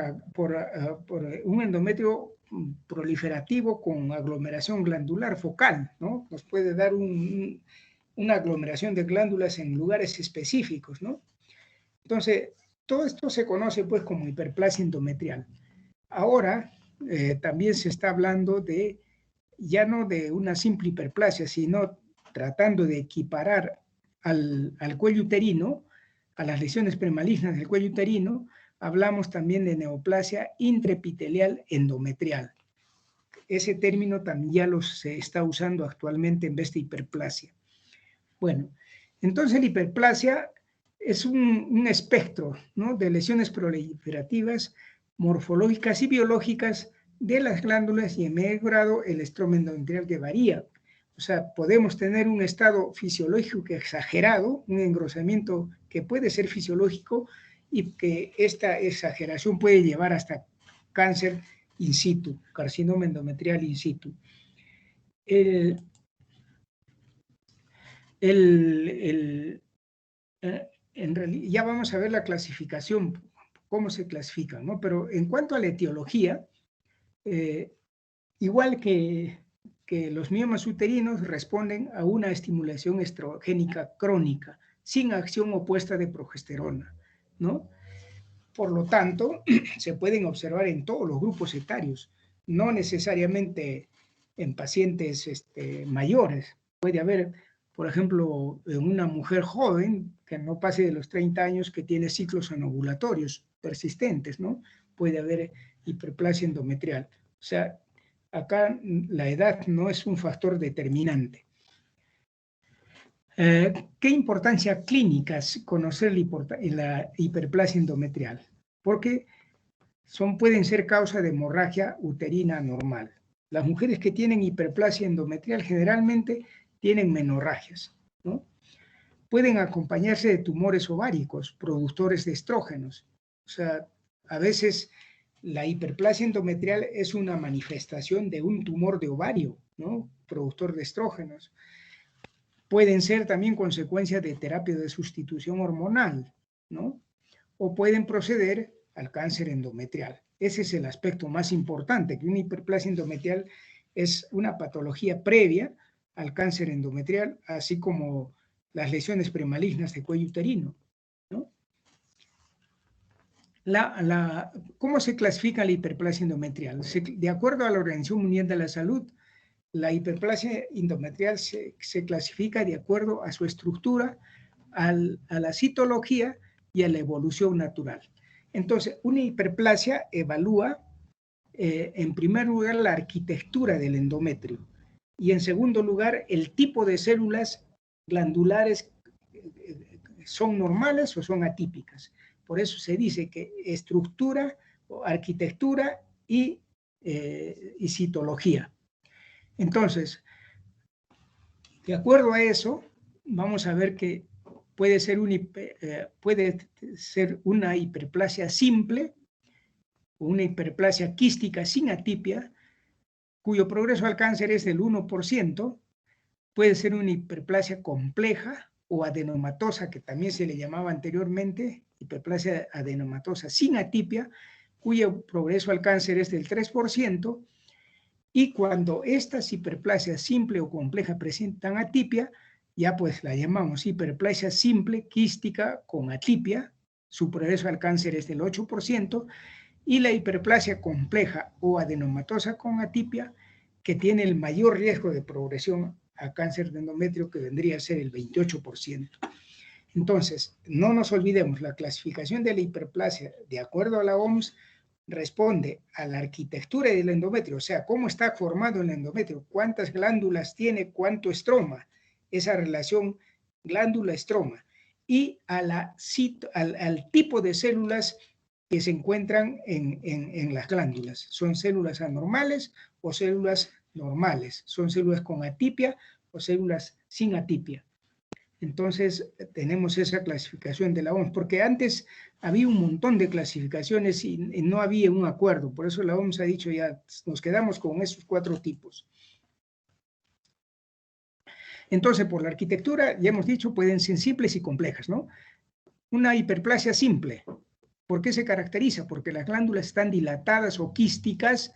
un endometrio proliferativo con aglomeración glandular focal, ¿no? Nos puede dar una aglomeración de glándulas en lugares específicos, ¿no? Entonces, todo esto se conoce pues como hiperplasia endometrial. Ahora también se está hablando ya no de una simple hiperplasia, sino tratando de equiparar al cuello uterino, a las lesiones premalignas del cuello uterino, hablamos también de neoplasia intraepitelial endometrial. Ese término también ya se está usando actualmente en vez de hiperplasia. Bueno, entonces la hiperplasia es un espectro, ¿no?, de lesiones proliferativas, morfológicas y biológicas de las glándulas y en medio grado el estroma endometrial que varía. O sea, podemos tener un estado fisiológico exagerado, un engrosamiento que puede ser fisiológico y que esta exageración puede llevar hasta cáncer in situ, carcinoma endometrial in situ. En realidad, ya vamos a ver la clasificación, cómo se clasifican, ¿no? Pero en cuanto a la etiología, igual que los miomas uterinos responden a una estimulación estrogénica crónica, sin acción opuesta de progesterona, ¿no? Por lo tanto, se pueden observar en todos los grupos etarios, no necesariamente en pacientes mayores. Puede haber, por ejemplo, en una mujer joven que no pase de los 30 años que tiene ciclos anovulatorios persistentes, ¿no? Puede haber hiperplasia endometrial. O sea, acá la edad no es un factor determinante. ¿Qué importancia clínica es conocer la hiperplasia endometrial? Porque pueden ser causa de hemorragia uterina normal. Las mujeres que tienen hiperplasia endometrial generalmente tienen menorragias, ¿no? Pueden acompañarse de tumores ováricos, productores de estrógenos. O sea, a veces la hiperplasia endometrial es una manifestación de un tumor de ovario, ¿no?, productor de estrógenos. Pueden ser también consecuencia de terapia de sustitución hormonal, ¿no? O pueden proceder al cáncer endometrial. Ese es el aspecto más importante, que una hiperplasia endometrial es una patología previa al cáncer endometrial, así como las lesiones premalignas de cuello uterino, ¿no? ¿Cómo se clasifica la hiperplasia endometrial? De acuerdo a la Organización Mundial de la Salud, la hiperplasia endometrial se clasifica de acuerdo a su estructura, a la citología y a la evolución natural. Entonces, una hiperplasia evalúa, en primer lugar, la arquitectura del endometrio y, en segundo lugar, el tipo de células glandulares, son normales o son atípicas. Por eso se dice que estructura, arquitectura y citología. Entonces, de acuerdo a eso, vamos a ver que puede ser una hiperplasia simple o una hiperplasia quística sin atipia, cuyo progreso al cáncer es del 1%, puede ser una hiperplasia compleja o adenomatosa, que también se le llamaba anteriormente, hiperplasia adenomatosa sin atipia, cuyo progreso al cáncer es del 3%, y cuando estas hiperplasias simple o compleja presentan atipia, ya pues la llamamos hiperplasia simple quística con atipia, su progreso al cáncer es del 8%, y la hiperplasia compleja o adenomatosa con atipia, que tiene el mayor riesgo de progresión a cáncer de endometrio, que vendría a ser el 28%. Entonces, no nos olvidemos, la clasificación de la hiperplasia, de acuerdo a la OMS, responde a la arquitectura del endometrio, o sea, cómo está formado el endometrio, cuántas glándulas tiene, cuánto estroma, esa relación glándula-estroma, y al tipo de células que se encuentran en las glándulas. ¿Son células anormales o células normales? ¿Son células con atipia o células sin atipia? Entonces, tenemos esa clasificación de la OMS, porque antes había un montón de clasificaciones y no había un acuerdo. Por eso la OMS ha dicho ya, nos quedamos con esos 4 tipos. Entonces, por la arquitectura, ya hemos dicho, pueden ser simples y complejas, ¿no? Una hiperplasia simple. ¿Por qué se caracteriza? Porque las glándulas están dilatadas o quísticas,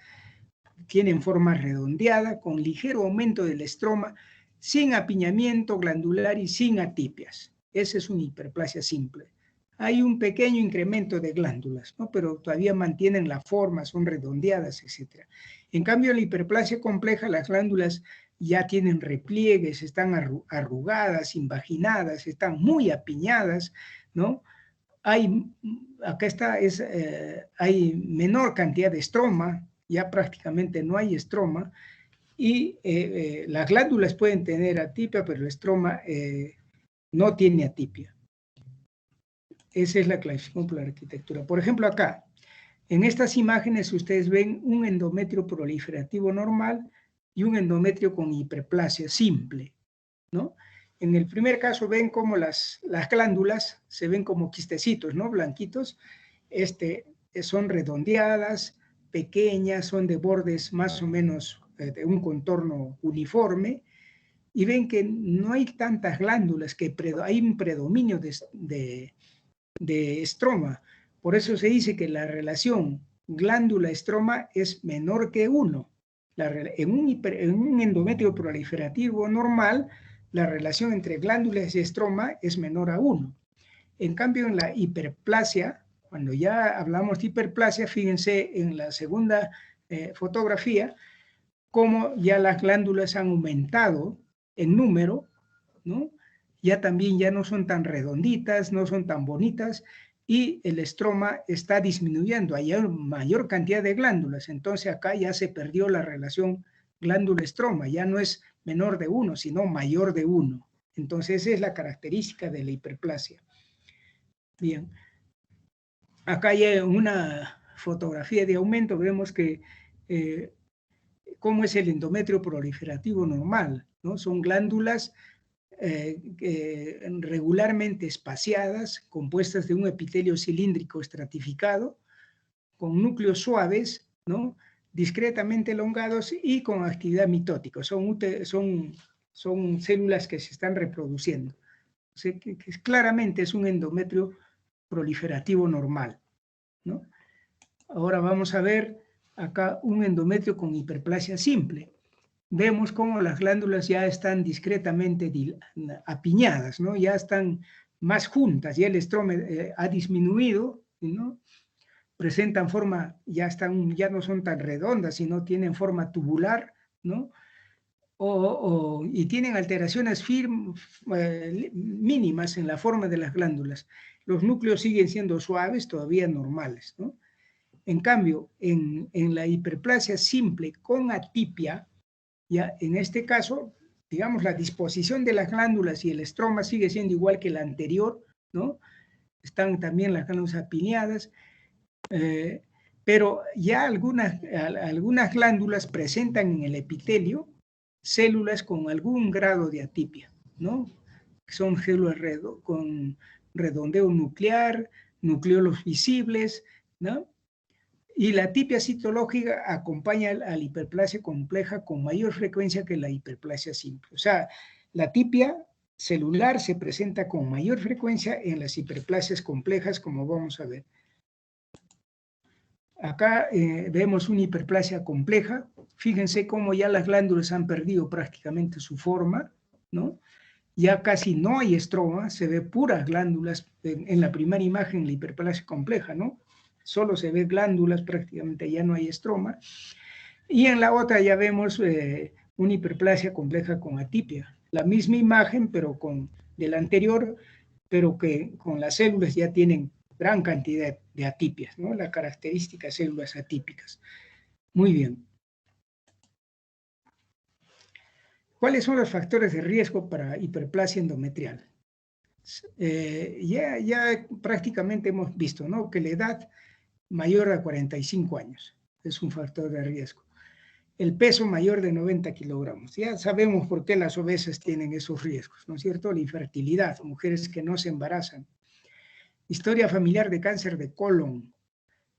tienen forma redondeada, con ligero aumento del estroma, sin apiñamiento glandular y sin atipias. Esa es una hiperplasia simple. Hay un pequeño incremento de glándulas, ¿no? Pero todavía mantienen la forma, son redondeadas, etc. En cambio, en la hiperplasia compleja, las glándulas ya tienen repliegues, están arrugadas, invaginadas, están muy apiñadas, ¿no? Hay menor cantidad de estroma, ya prácticamente no hay estroma, y las glándulas pueden tener atipia, pero el estroma no tiene atipia. Esa es la clasificación por la arquitectura. Por ejemplo, acá, en estas imágenes ustedes ven un endometrio proliferativo normal y un endometrio con hiperplasia simple, ¿no? En el primer caso ven como las glándulas se ven como quistecitos, ¿no? Blanquitos. Son redondeadas, pequeñas, son de bordes más o menos de un contorno uniforme, y ven que no hay tantas glándulas, que hay un predominio de estroma. Por eso se dice que la relación glándula-estroma es menor que 1. En un endometrio proliferativo normal, la relación entre glándulas y estroma es menor a 1. En cambio, en la hiperplasia, cuando ya hablamos de hiperplasia, fíjense en la segunda fotografía, cómo ya las glándulas han aumentado en número, ¿no? Ya también ya no son tan redonditas, no son tan bonitas, y el estroma está disminuyendo, hay mayor cantidad de glándulas, entonces acá ya se perdió la relación glándula-estroma, ya no es menor de 1, sino mayor de 1. Entonces esa es la característica de la hiperplasia. Bien, acá hay una fotografía de aumento, vemos que cómo es el endometrio proliferativo normal, ¿no? Son glándulas regularmente espaciadas, compuestas de un epitelio cilíndrico estratificado, con núcleos suaves, ¿no? Discretamente elongados y con actividad mitótica. Son células que se están reproduciendo. O sea, que claramente es un endometrio proliferativo normal, ¿no? Ahora vamos a ver acá un endometrio con hiperplasia simple. Vemos cómo las glándulas ya están discretamente apiñadas, ¿no? Ya están más juntas, ya el estroma ha disminuido, ¿no? Presentan forma, ya no son tan redondas, sino tienen forma tubular, ¿no? Y tienen alteraciones mínimas en la forma de las glándulas. Los núcleos siguen siendo suaves, todavía normales, ¿no? En cambio, en la hiperplasia simple con atipia, ya en este caso, digamos, la disposición de las glándulas y el estroma sigue siendo igual que la anterior, ¿no? están también las glándulas apineadas, pero ya algunas glándulas presentan en el epitelio células con algún grado de atipia, ¿no? Son células con redondeo nuclear, nucleolos visibles, ¿no? Y la atipia citológica acompaña a la hiperplasia compleja con mayor frecuencia que la hiperplasia simple. O sea, la atipia celular se presenta con mayor frecuencia en las hiperplasias complejas, como vamos a ver. Acá vemos una hiperplasia compleja. Fíjense cómo ya las glándulas han perdido prácticamente su forma, ¿no? Ya casi no hay estroma, se ve puras glándulas en la primera imagen, la hiperplasia compleja, ¿no? Solo se ve glándulas, prácticamente ya no hay estroma. Y en la otra ya vemos una hiperplasia compleja con atipia. La misma imagen, pero de la anterior, pero que con las células ya tienen gran cantidad de atipias, ¿no? La característica de células atípicas. Muy bien. ¿Cuáles son los factores de riesgo para hiperplasia endometrial? Ya prácticamente hemos visto, ¿no? Que la edad mayor a 45 años es un factor de riesgo. El peso mayor de 90 kilogramos. Ya sabemos por qué las obesas tienen esos riesgos, ¿no es cierto? La infertilidad, mujeres que no se embarazan. Historia familiar de cáncer de colon.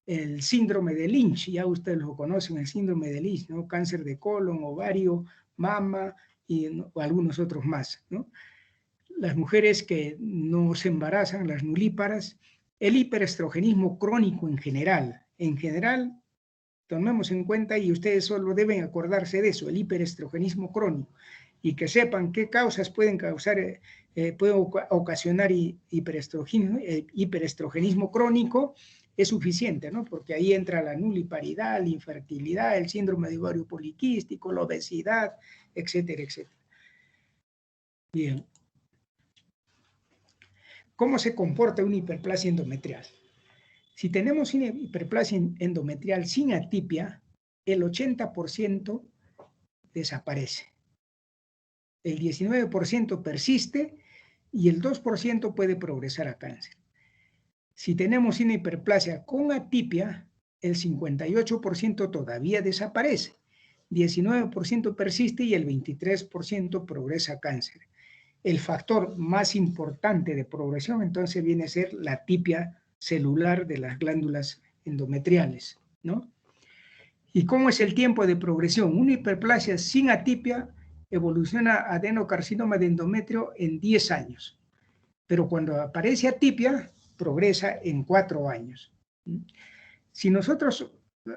El síndrome de Lynch, ya ustedes lo conocen, el síndrome de Lynch, ¿no? Cáncer de colon, ovario, mama y algunos otros más, ¿no? Las mujeres que no se embarazan, las nulíparas, el hiperestrogenismo crónico en general, tomemos en cuenta y ustedes solo deben acordarse de eso, el hiperestrogenismo crónico, y que sepan qué causas pueden ocasionar hiperestrogenismo crónico, es suficiente, ¿no? Porque ahí entra la nuliparidad, la infertilidad, el síndrome de ovario poliquístico, la obesidad, etcétera, etcétera. Bien. ¿Cómo se comporta una hiperplasia endometrial? Si tenemos una hiperplasia endometrial sin atipia, el 80% desaparece. El 19% persiste y el 2% puede progresar a cáncer. Si tenemos una hiperplasia con atipia, el 58% todavía desaparece, 19% persiste y el 23% progresa a cáncer. El factor más importante de progresión entonces viene a ser la atipia celular de las glándulas endometriales, ¿no? ¿Y cómo es el tiempo de progresión? Una hiperplasia sin atipia evoluciona a adenocarcinoma de endometrio en 10 años, pero cuando aparece atipia, progresa en 4 años. Si nosotros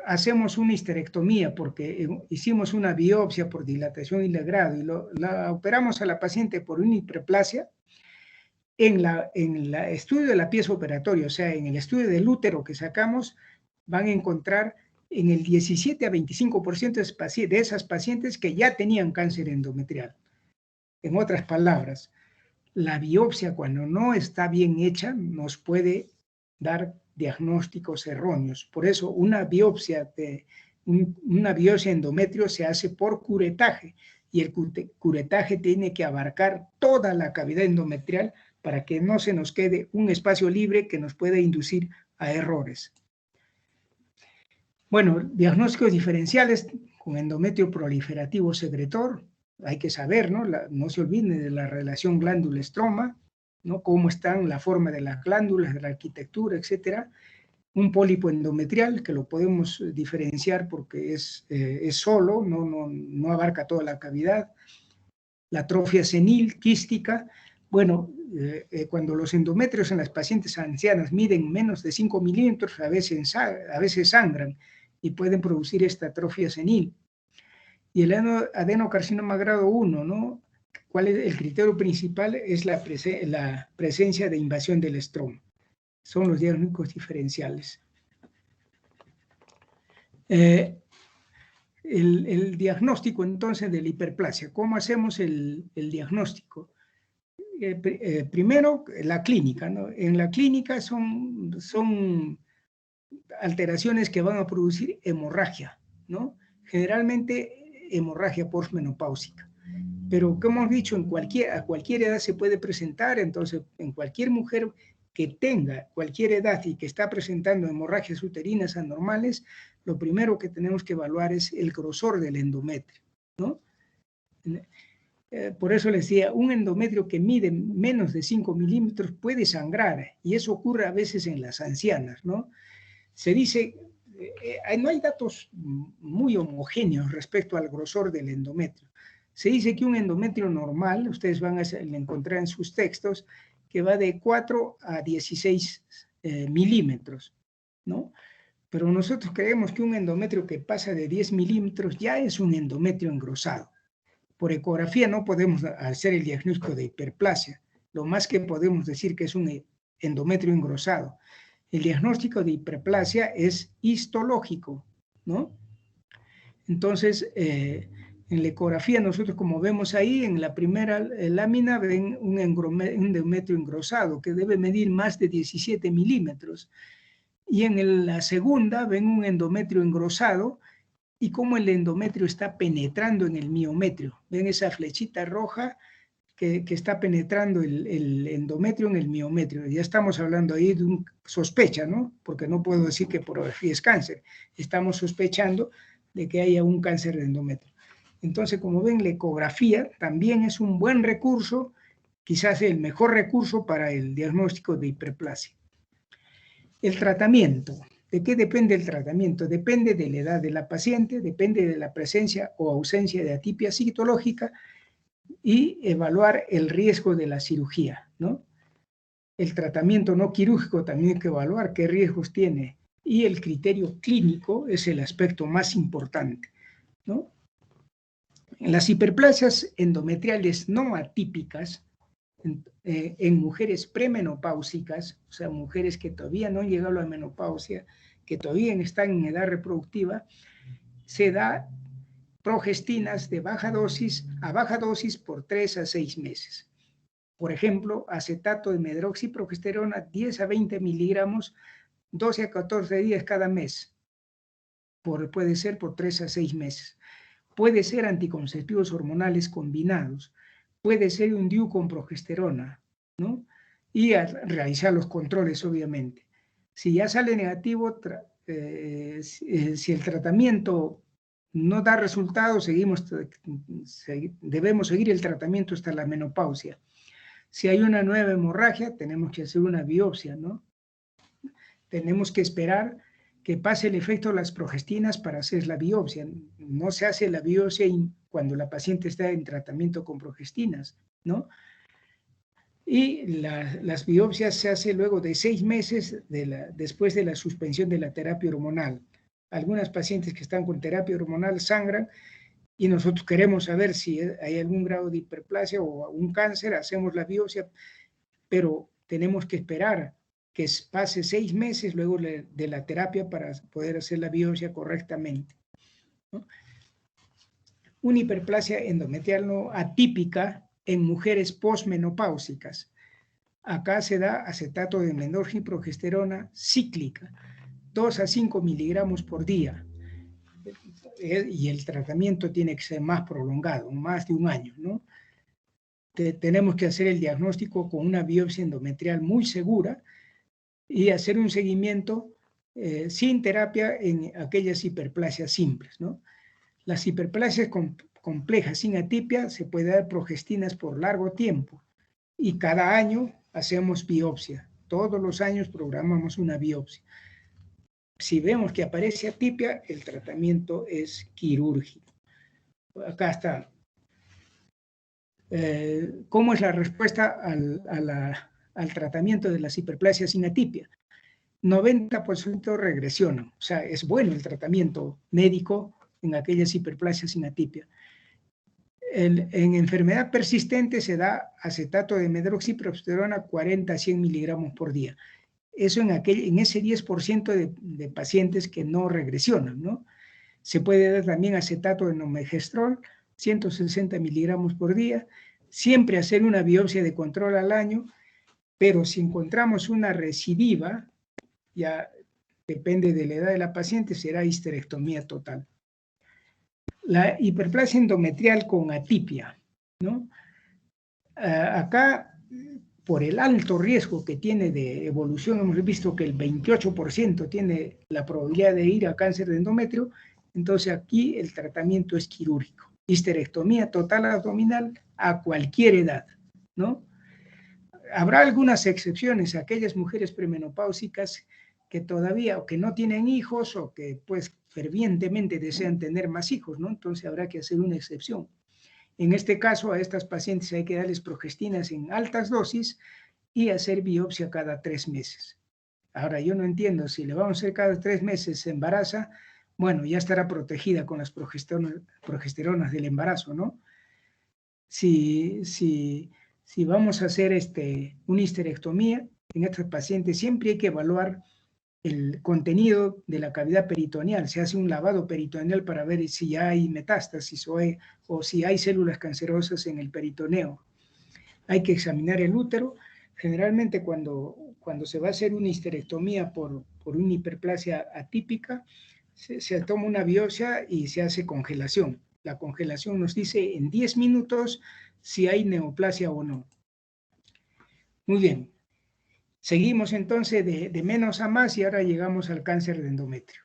hacemos una histerectomía porque hicimos una biopsia por dilatación y legrado y la operamos a la paciente por una hiperplasia, en el estudio de la pieza operatoria, o sea, en el estudio del útero que sacamos, van a encontrar en el 17 a 25% de esas pacientes que ya tenían cáncer endometrial. En otras palabras, la biopsia cuando no está bien hecha nos puede dar diagnósticos erróneos. Por eso una biopsia endometrio se hace por curetaje y el curetaje tiene que abarcar toda la cavidad endometrial para que no se nos quede un espacio libre que nos pueda inducir a errores. Bueno, diagnósticos diferenciales con endometrio proliferativo secretor. Hay que saber, ¿no? No se olviden de la relación glándula-estroma, ¿no? Cómo están la forma de las glándulas, de la arquitectura, etcétera. Un pólipo endometrial que lo podemos diferenciar porque es solo, no abarca toda la cavidad. La atrofia senil, quística. Bueno, cuando los endometrios en las pacientes ancianas miden menos de 5 milímetros, a veces sangran y pueden producir esta atrofia senil. Y el adenocarcinoma grado 1, ¿no? ¿Cuál es el criterio principal? Es la presencia de invasión del estroma. Son los diagnósticos diferenciales. El diagnóstico entonces de la hiperplasia. ¿Cómo hacemos el diagnóstico? Primero, la clínica, ¿no? En la clínica son alteraciones que van a producir hemorragia, ¿no? Generalmente hemorragia postmenopáusica. Pero como hemos dicho, a cualquier edad se puede presentar, entonces en cualquier mujer que tenga cualquier edad y que está presentando hemorragias uterinas anormales, lo primero que tenemos que evaluar es el grosor del endometrio, ¿no? Por eso les decía, un endometrio que mide menos de 5 milímetros puede sangrar, y eso ocurre a veces en las ancianas, ¿no? Se dice, no hay datos muy homogéneos respecto al grosor del endometrio. Se dice que un endometrio normal, ustedes van a encontrar en sus textos, que va de 4 a 16 milímetros, ¿no? Pero nosotros creemos que un endometrio que pasa de 10 milímetros ya es un endometrio engrosado. Por ecografía no podemos hacer el diagnóstico de hiperplasia. Lo más que podemos decir que es un endometrio engrosado. El diagnóstico de hiperplasia es histológico, ¿no? Entonces, en la ecografía nosotros, como vemos ahí, en la primera lámina ven un endometrio engrosado que debe medir más de 17 milímetros. Y en la segunda ven un endometrio engrosado y cómo el endometrio está penetrando en el miometrio. Ven esa flechita roja que está penetrando el endometrio en el miometrio. Ya estamos hablando ahí de una sospecha, ¿no? Porque no puedo decir que por ecografía es cáncer. Estamos sospechando de que haya un cáncer de endometrio. Entonces, como ven, la ecografía también es un buen recurso, quizás el mejor recurso para el diagnóstico de hiperplasia. El tratamiento. ¿De qué depende el tratamiento? Depende de la edad de la paciente, depende de la presencia o ausencia de atipia citológica y evaluar el riesgo de la cirugía, ¿no? El tratamiento no quirúrgico también hay que evaluar qué riesgos tiene y el criterio clínico es el aspecto más importante, ¿no? En las hiperplasias endometriales no atípicas, en mujeres premenopáusicas, o sea, mujeres que todavía no han llegado a la menopausia, que todavía están en edad reproductiva, se da progestinas de baja dosis a baja dosis por 3 a 6 meses. Por ejemplo, acetato de medroxiprogesterona 10 a 20 miligramos, 12 a 14 días cada mes. Puede ser por 3 a 6 meses. Puede ser anticonceptivos hormonales combinados. Puede ser un DIU con progesterona, ¿no? Y realizar los controles, obviamente. Si ya sale negativo, si el tratamiento no da resultados, debemos seguir el tratamiento hasta la menopausia. Si hay una nueva hemorragia, tenemos que hacer una biopsia, ¿no? Tenemos que esperar que pase el efecto de las progestinas para hacer la biopsia. No se hace la biopsia cuando la paciente está en tratamiento con progestinas, ¿no? Y las biopsias se hacen luego de 6 meses después de la suspensión de la terapia hormonal. Algunas pacientes que están con terapia hormonal sangran y nosotros queremos saber si hay algún grado de hiperplasia o un cáncer, hacemos la biopsia, pero tenemos que esperar que pase 6 meses luego de la terapia para poder hacer la biopsia correctamente, ¿no? Una hiperplasia endometrial no atípica en mujeres posmenopáusicas. Acá se da acetato de medroxiprogesterona cíclica, 2 a 5 miligramos por día. Y el tratamiento tiene que ser más prolongado, más de un año, ¿no? Tenemos que hacer el diagnóstico con una biopsia endometrial muy segura y hacer un seguimiento sin terapia en aquellas hiperplasias simples, ¿no? Las hiperplasias complejas sin atipia se puede dar progestinas por largo tiempo y cada año hacemos biopsia. Todos los años programamos una biopsia. Si vemos que aparece atipia, el tratamiento es quirúrgico. Acá está. ¿Cómo es la respuesta al tratamiento de las hiperplasias sin atipia? 90% regresionan, o sea, es bueno el tratamiento médico en aquellas hiperplasias sin atipia. En enfermedad persistente se da acetato de medroxiprogesterona 40 a 100 miligramos por día. Eso en ese 10% de pacientes que no regresionan, ¿no? Se puede dar también acetato de normegestrol, 160 miligramos por día. Siempre hacer una biopsia de control al año, pero si encontramos una recidiva, ya depende de la edad de la paciente, será histerectomía total. La hiperplasia endometrial con atipia, ¿no? Acá por el alto riesgo que tiene de evolución, hemos visto que el 28% tiene la probabilidad de ir a cáncer de endometrio, entonces aquí el tratamiento es quirúrgico. Histerectomía total abdominal a cualquier edad, ¿no? Habrá algunas excepciones, aquellas mujeres premenopáusicas que todavía o que no tienen hijos o que pues fervientemente desean tener más hijos, ¿no? Entonces habrá que hacer una excepción. En este caso, a estas pacientes hay que darles progestinas en altas dosis y hacer biopsia cada 3 meses. Ahora, yo no entiendo, si le vamos a hacer cada 3 meses se embaraza, bueno, ya estará protegida con las progesteronas del embarazo, ¿no? Si vamos a hacer una histerectomía, en estos pacientes siempre hay que evaluar el contenido de la cavidad peritoneal. Se hace un lavado peritoneal para ver si hay metástasis o si hay células cancerosas en el peritoneo. Hay que examinar el útero. Generalmente cuando se va a hacer una histerectomía por una hiperplasia atípica, se toma una biopsia y se hace congelación. La congelación nos dice en 10 minutos si hay neoplasia o no. Muy bien. Seguimos entonces de menos a más y ahora llegamos al cáncer de endometrio.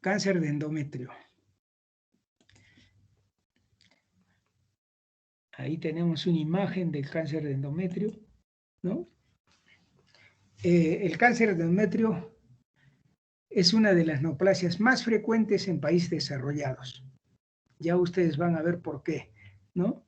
Cáncer de endometrio. Ahí tenemos una imagen del cáncer de endometrio, ¿no? El cáncer de endometrio es una de las neoplasias más frecuentes en países desarrollados. Ya ustedes van a ver por qué, ¿no?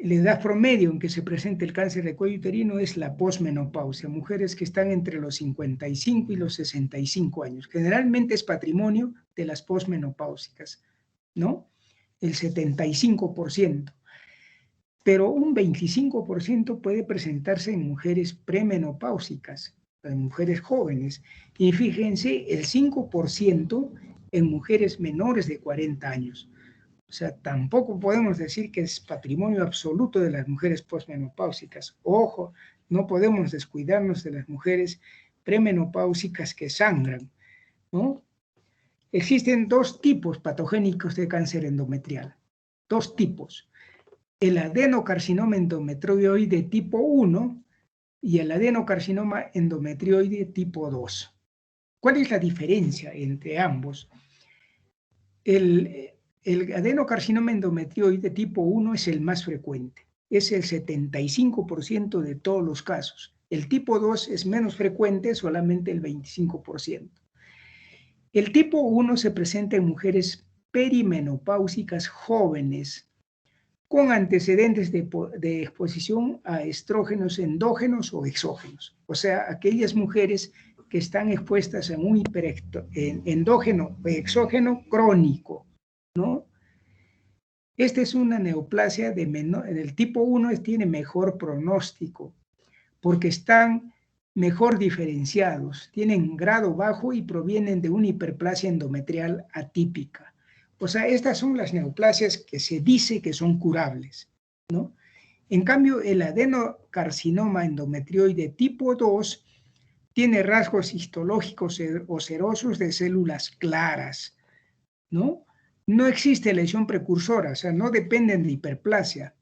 La edad promedio en que se presenta el cáncer de cuello uterino es la posmenopausia, mujeres que están entre los 55 y los 65 años. Generalmente es patrimonio de las posmenopáusicas, ¿no? El 75%. Pero un 25% puede presentarse en mujeres premenopáusicas, en mujeres jóvenes. Y fíjense, el 5% en mujeres menores de 40 años. O sea, tampoco podemos decir que es patrimonio absoluto de las mujeres posmenopáusicas. Ojo, no podemos descuidarnos de las mujeres premenopáusicas que sangran, ¿no? Existen 2 tipos patogénicos de cáncer endometrial. 2 tipos. El adenocarcinoma endometrioide tipo 1 y el adenocarcinoma endometrioide tipo 2. ¿Cuál es la diferencia entre ambos? El adenocarcinoma endometrioide tipo 1 es el más frecuente, es el 75% de todos los casos. El tipo 2 es menos frecuente, solamente el 25%. El tipo 1 se presenta en mujeres perimenopáusicas jóvenes con antecedentes de exposición a estrógenos endógenos o exógenos, o sea, aquellas mujeres que están expuestas a un endógeno o exógeno crónico, ¿no? Esta es una neoplasia del tipo 1, tiene mejor pronóstico, porque están mejor diferenciados, tienen grado bajo y provienen de una hiperplasia endometrial atípica. O sea, estas son las neoplasias que se dice que son curables, ¿no? En cambio, el adenocarcinoma endometrioide tipo 2 tiene rasgos histológicos o serosos de células claras, ¿no? No existe lesión precursora, o sea, no dependen de hiperplasia.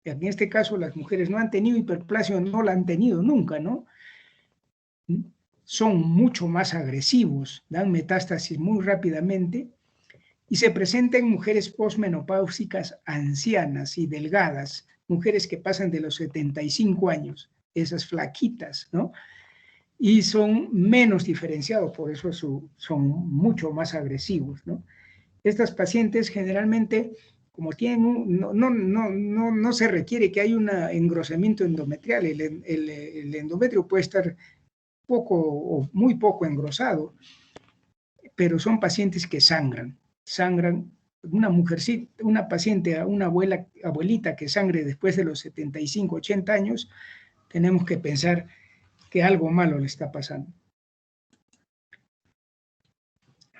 En este caso, las mujeres no han tenido hiperplasia o no la han tenido nunca, ¿no? Son mucho más agresivos, dan metástasis muy rápidamente y se presenta en mujeres posmenopáusicas ancianas y delgadas, mujeres que pasan de los 75 años, esas flaquitas, ¿no? Y son menos diferenciados, por eso son mucho más agresivos, ¿no? Estas pacientes generalmente, como tienen no se requiere que haya un engrosamiento endometrial, el endometrio puede estar poco o muy poco engrosado, pero son pacientes que sangran. Una mujercita, una paciente, una abuelita que sangre después de los 75, 80 años, tenemos que pensar que algo malo le está pasando.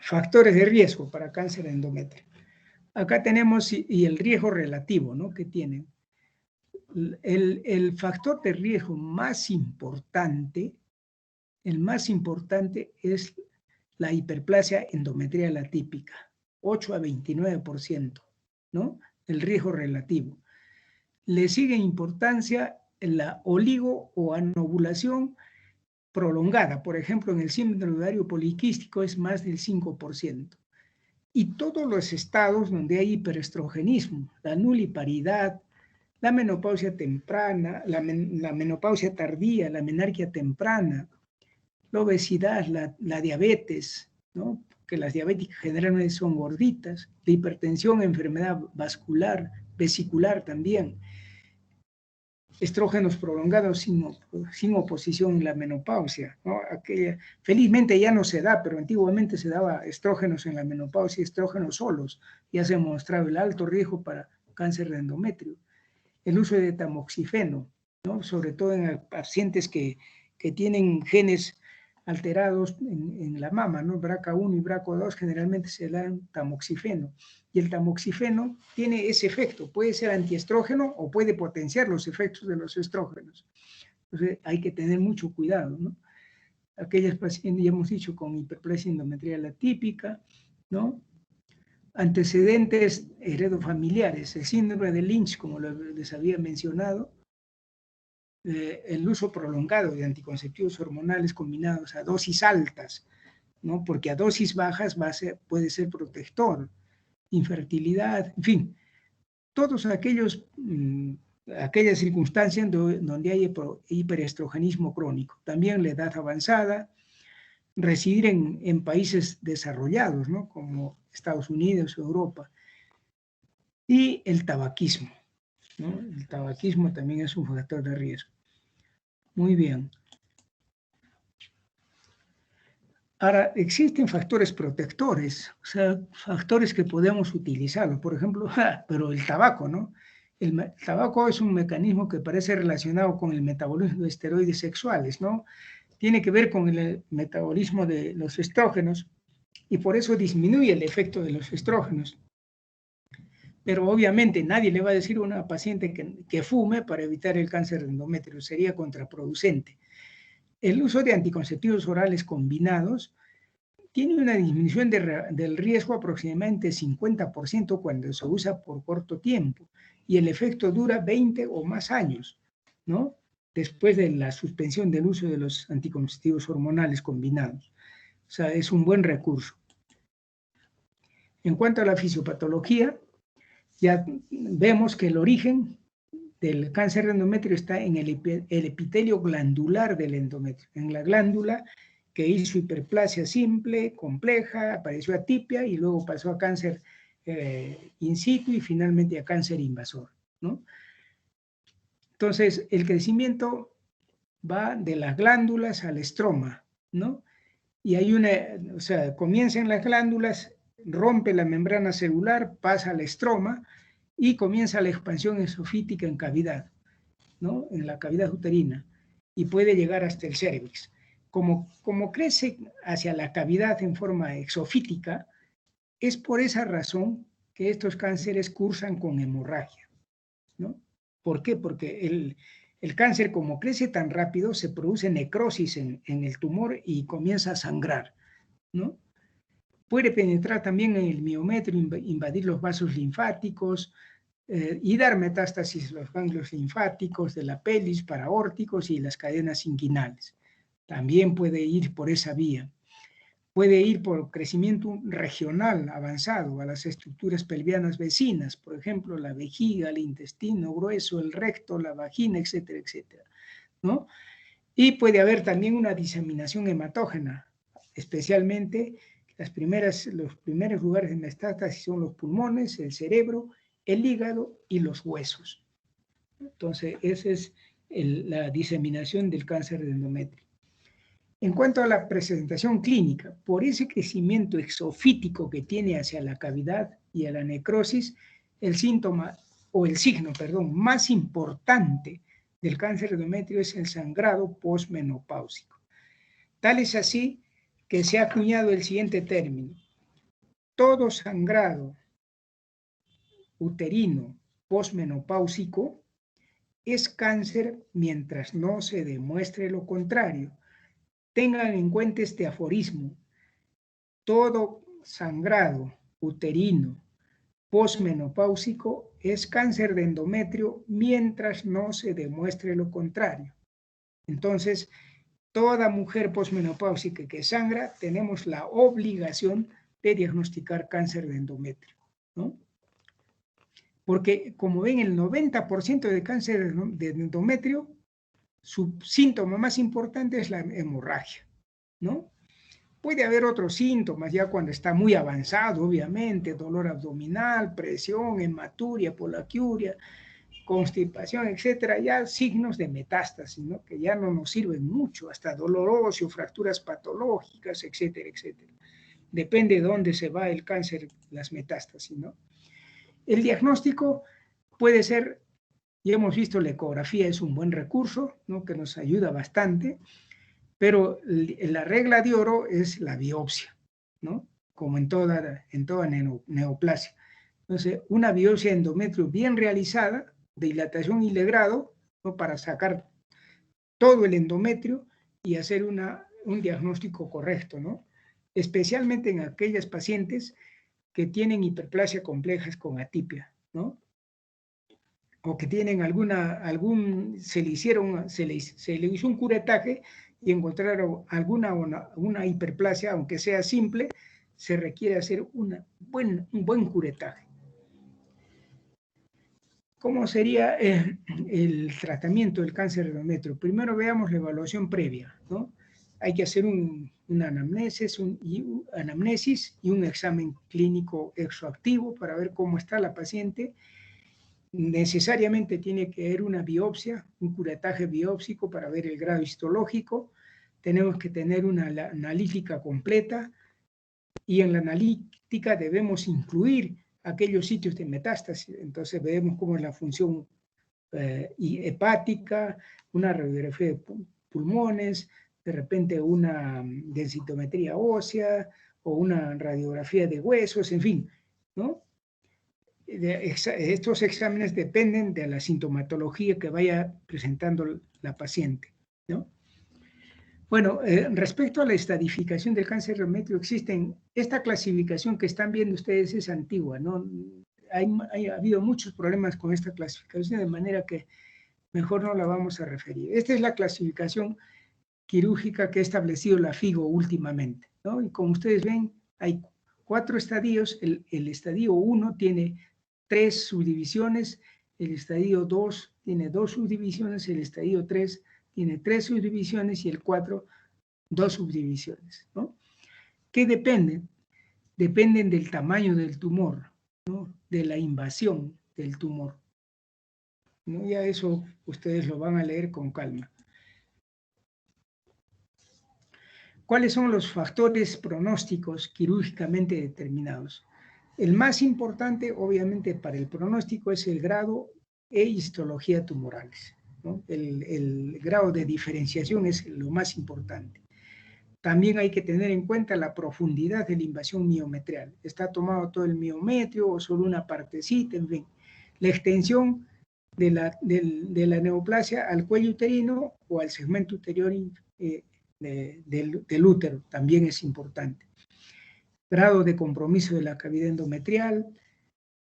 Factores de riesgo para cáncer de endometrio. Acá tenemos y el riesgo relativo, ¿no?, que tienen. El factor de riesgo más importante, el más importante es la hiperplasia endometrial atípica, 8 a 29%, ¿no?, el riesgo relativo. Le sigue importancia la oligo o anovulación prolongada. Por ejemplo, en el síndrome de ovario poliquístico es más del 5%. Y todos los estados donde hay hiperestrogenismo, la nuliparidad, la menopausia temprana, la menopausia tardía, la menarquia temprana, la obesidad, la diabetes, ¿no? Que las diabéticas generalmente son gorditas, la hipertensión, enfermedad vascular, vesicular también, estrógenos prolongados sin oposición en la menopausia, ¿no? Felizmente ya no se da, pero antiguamente se daba estrógenos en la menopausia, estrógenos solos, ya se ha mostrado el alto riesgo para cáncer de endometrio. El uso de tamoxifeno, ¿no? Sobre todo en pacientes que tienen genes alterados en la mama, ¿no? BRCA1 y BRCA2 generalmente se dan tamoxifeno. Y el tamoxifeno tiene ese efecto, puede ser antiestrógeno o puede potenciar los efectos de los estrógenos. Entonces hay que tener mucho cuidado, ¿no? Aquellas pacientes, ya hemos dicho, con hiperplasia endometrial atípica, ¿no? Antecedentes heredofamiliares, el síndrome de Lynch, como les había mencionado, el uso prolongado de anticonceptivos hormonales combinados a dosis altas, ¿no? Porque a dosis bajas puede ser protector, infertilidad, en fin, todos aquellas circunstancias donde hay hiperestrogenismo crónico. También la edad avanzada, residir en países desarrollados, ¿no? Como Estados Unidos, Europa, y el tabaquismo, ¿no? El tabaquismo también es un factor de riesgo. Muy bien. Ahora, existen factores protectores, o sea, factores que podemos utilizar. Por ejemplo, pero el tabaco, ¿no? El tabaco es un mecanismo que parece relacionado con el metabolismo de esteroides sexuales, ¿no? Tiene que ver con el metabolismo de los estrógenos y por eso disminuye el efecto de los estrógenos. Pero obviamente nadie le va a decir a una paciente que fume para evitar el cáncer de endometrio, sería contraproducente. El uso de anticonceptivos orales combinados tiene una disminución del riesgo aproximadamente 50% cuando se usa por corto tiempo y el efecto dura 20 o más años, ¿no? Después de la suspensión del uso de los anticonceptivos hormonales combinados. O sea, es un buen recurso. En cuanto a la fisiopatología, ya vemos que el origen del cáncer de endometrio está en el epitelio glandular del endometrio, en la glándula que hizo hiperplasia simple, compleja, apareció atipia y luego pasó a cáncer in situ y finalmente a cáncer invasor, ¿no? Entonces, el crecimiento va de las glándulas al estroma, ¿no? Y hay o sea, comienza en las glándulas, rompe la membrana celular, pasa al estroma y comienza la expansión esofítica en cavidad, ¿no? En la cavidad uterina y puede llegar hasta el cérvix. Como crece hacia la cavidad en forma exofítica, es por esa razón que estos cánceres cursan con hemorragia, ¿no? ¿Por qué? Porque el cáncer, como crece tan rápido, se produce necrosis en el tumor y comienza a sangrar, ¿no? Puede penetrar también en el miometrio, invadir los vasos linfáticos y dar metástasis a los ganglios linfáticos de la pelvis, paraórticos y las cadenas inguinales. También puede ir por esa vía. Puede ir por crecimiento regional avanzado a las estructuras pelvianas vecinas, por ejemplo, la vejiga, el intestino grueso, el recto, la vagina, etcétera, etcétera, ¿no? Y puede haber también una diseminación hematógena, especialmente los primeros lugares de metástasis son los pulmones, el cerebro, el hígado y los huesos. Entonces, esa es la diseminación del cáncer de endometrio. En cuanto a la presentación clínica, por ese crecimiento exofítico que tiene hacia la cavidad y a la necrosis, el síntoma o el signo, perdón, más importante del cáncer de endometrio es el sangrado posmenopáusico. Tal es así que se ha acuñado el siguiente término: todo sangrado uterino posmenopáusico es cáncer mientras no se demuestre lo contrario. Tengan en cuenta este aforismo: todo sangrado uterino posmenopáusico es cáncer de endometrio mientras no se demuestre lo contrario. Entonces, toda mujer posmenopáusica que sangra, tenemos la obligación de diagnosticar cáncer de endometrio, ¿no? Porque, como ven, el 90% de cáncer de endometrio, su síntoma más importante es la hemorragia, ¿no? Puede haber otros síntomas ya cuando está muy avanzado, obviamente, dolor abdominal, presión, hematuria, polaquiuria, constipación, etcétera, ya signos de metástasis, ¿no? Que ya no nos sirven mucho, hasta dolor óseo, fracturas patológicas, etcétera, etcétera. Depende de dónde se va el cáncer, las metástasis, ¿no? El diagnóstico puede ser, ya hemos visto, la ecografía es un buen recurso, ¿no? Que nos ayuda bastante, pero la regla de oro es la biopsia, ¿no? Como en toda neoplasia. Entonces, una biopsia de endometrio bien realizada, dilatación y legrado, ¿no? Para sacar todo el endometrio y hacer un diagnóstico correcto, ¿no? Especialmente en aquellas pacientes que tienen hiperplasia complejas con atipia, ¿no? O que tienen se le hizo un curetaje y encontraron una hiperplasia, aunque sea simple, se requiere hacer un buen curetaje. ¿Cómo sería el tratamiento del cáncer de endometrio? Primero veamos la evaluación previa, ¿no? Hay que hacer una anamnesis y un examen clínico exoactivo para ver cómo está la paciente. Necesariamente tiene que haber una biopsia, un curetaje biópsico para ver el grado histológico. Tenemos que tener una analítica completa y en la analítica debemos incluir aquellos sitios de metástasis. Entonces vemos cómo es la función hepática, una radiografía de pulmones, de repente una densitometría ósea o una radiografía de huesos, en fin, ¿no? Estos exámenes dependen de la sintomatología que vaya presentando la paciente, ¿no? Bueno, respecto a la estadificación del cáncer de endometrio, esta clasificación que están viendo ustedes es antigua, ¿no? Ha habido muchos problemas con esta clasificación, de manera que mejor no la vamos a referir. Esta es la clasificación quirúrgica que ha establecido la FIGO últimamente, ¿no? Y como ustedes ven, hay 4 estadios. El estadio 1 tiene 3 subdivisiones, el estadio 2 tiene 2 subdivisiones, el estadio 3 tiene 3 subdivisiones y el 4, 2 subdivisiones, ¿no? ¿Qué dependen? Dependen del tamaño del tumor, ¿no? De la invasión del tumor, ¿no? Ya eso ustedes lo van a leer con calma. ¿Cuáles son los factores pronósticos quirúrgicamente determinados? El más importante, obviamente, para el pronóstico es el grado e histología tumorales, ¿no? El grado de diferenciación es lo más importante. También hay que tener en cuenta la profundidad de la invasión miometrial. ¿Está tomado todo el miometrio o solo una partecita? En fin, la extensión de la neoplasia al cuello uterino o al segmento ulterior del útero también es importante. Grado de compromiso de la cavidad endometrial,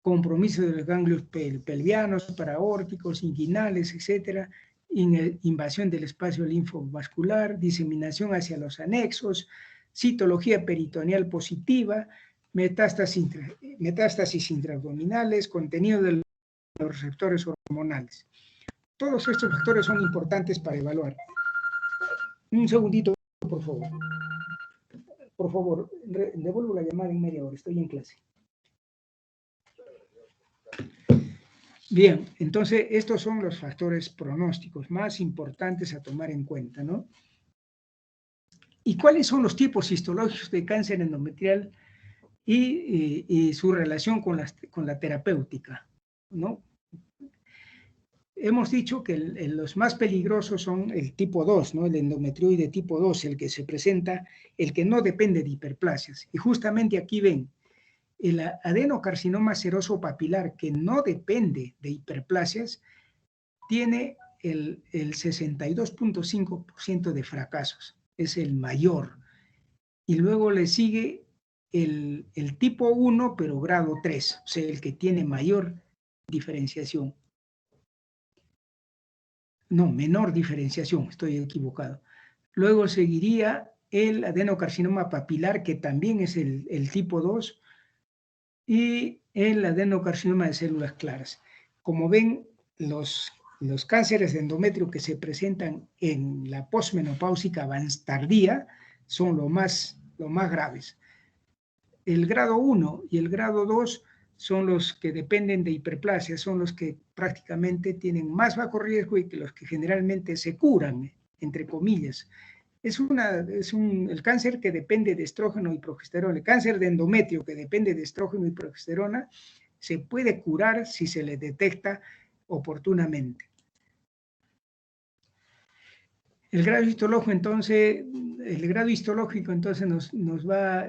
compromiso de los ganglios pelvianos, paraórticos, inguinales, etcétera, invasión del espacio linfovascular, diseminación hacia los anexos, citología peritoneal positiva, metástasis intraabdominales, contenido de los receptores hormonales. Todos estos factores son importantes para evaluar. Un segundito, por favor. Por favor, devuelvo la llamada en media hora, estoy en clase. Bien, entonces estos son los factores pronósticos más importantes a tomar en cuenta, ¿no? ¿Y cuáles son los tipos histológicos de cáncer endometrial y su relación con la terapéutica, ¿no? Hemos dicho que los más peligrosos son el tipo 2, ¿no? El endometrioide tipo 2, el que se presenta, el que no depende de hiperplasias. Y justamente aquí ven, el adenocarcinoma seroso papilar, que no depende de hiperplasias, tiene el 62.5% de fracasos, es el mayor. Y luego le sigue el tipo 1, pero grado 3, o sea, el que tiene mayor diferenciación. No, menor diferenciación, estoy equivocado. Luego seguiría el adenocarcinoma papilar, que también es el tipo 2, y el adenocarcinoma de células claras. Como ven, los cánceres de endometrio que se presentan en la posmenopáusica tardía son lo más graves. El grado 1 y el grado 2 son los que dependen de hiperplasia, son los que prácticamente tienen más bajo riesgo y que los que generalmente se curan, entre comillas. El cáncer que depende de estrógeno y progesterona, el cáncer de endometrio que depende de estrógeno y progesterona, se puede curar si se le detecta oportunamente. El grado histológico entonces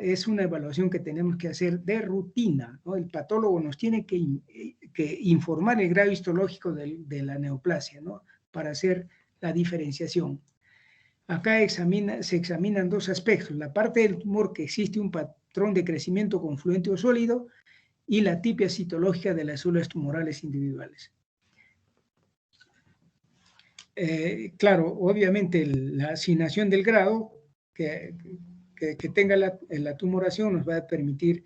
es una evaluación que tenemos que hacer de rutina, ¿no? El patólogo nos tiene que informar el grado histológico de la neoplasia, ¿no? Para hacer la diferenciación. Acá se examinan dos aspectos: la parte del tumor, que existe un patrón de crecimiento confluente o sólido, y la tipia citológica de las células tumorales individuales. Claro, obviamente la asignación del grado que tenga la tumoración nos va a permitir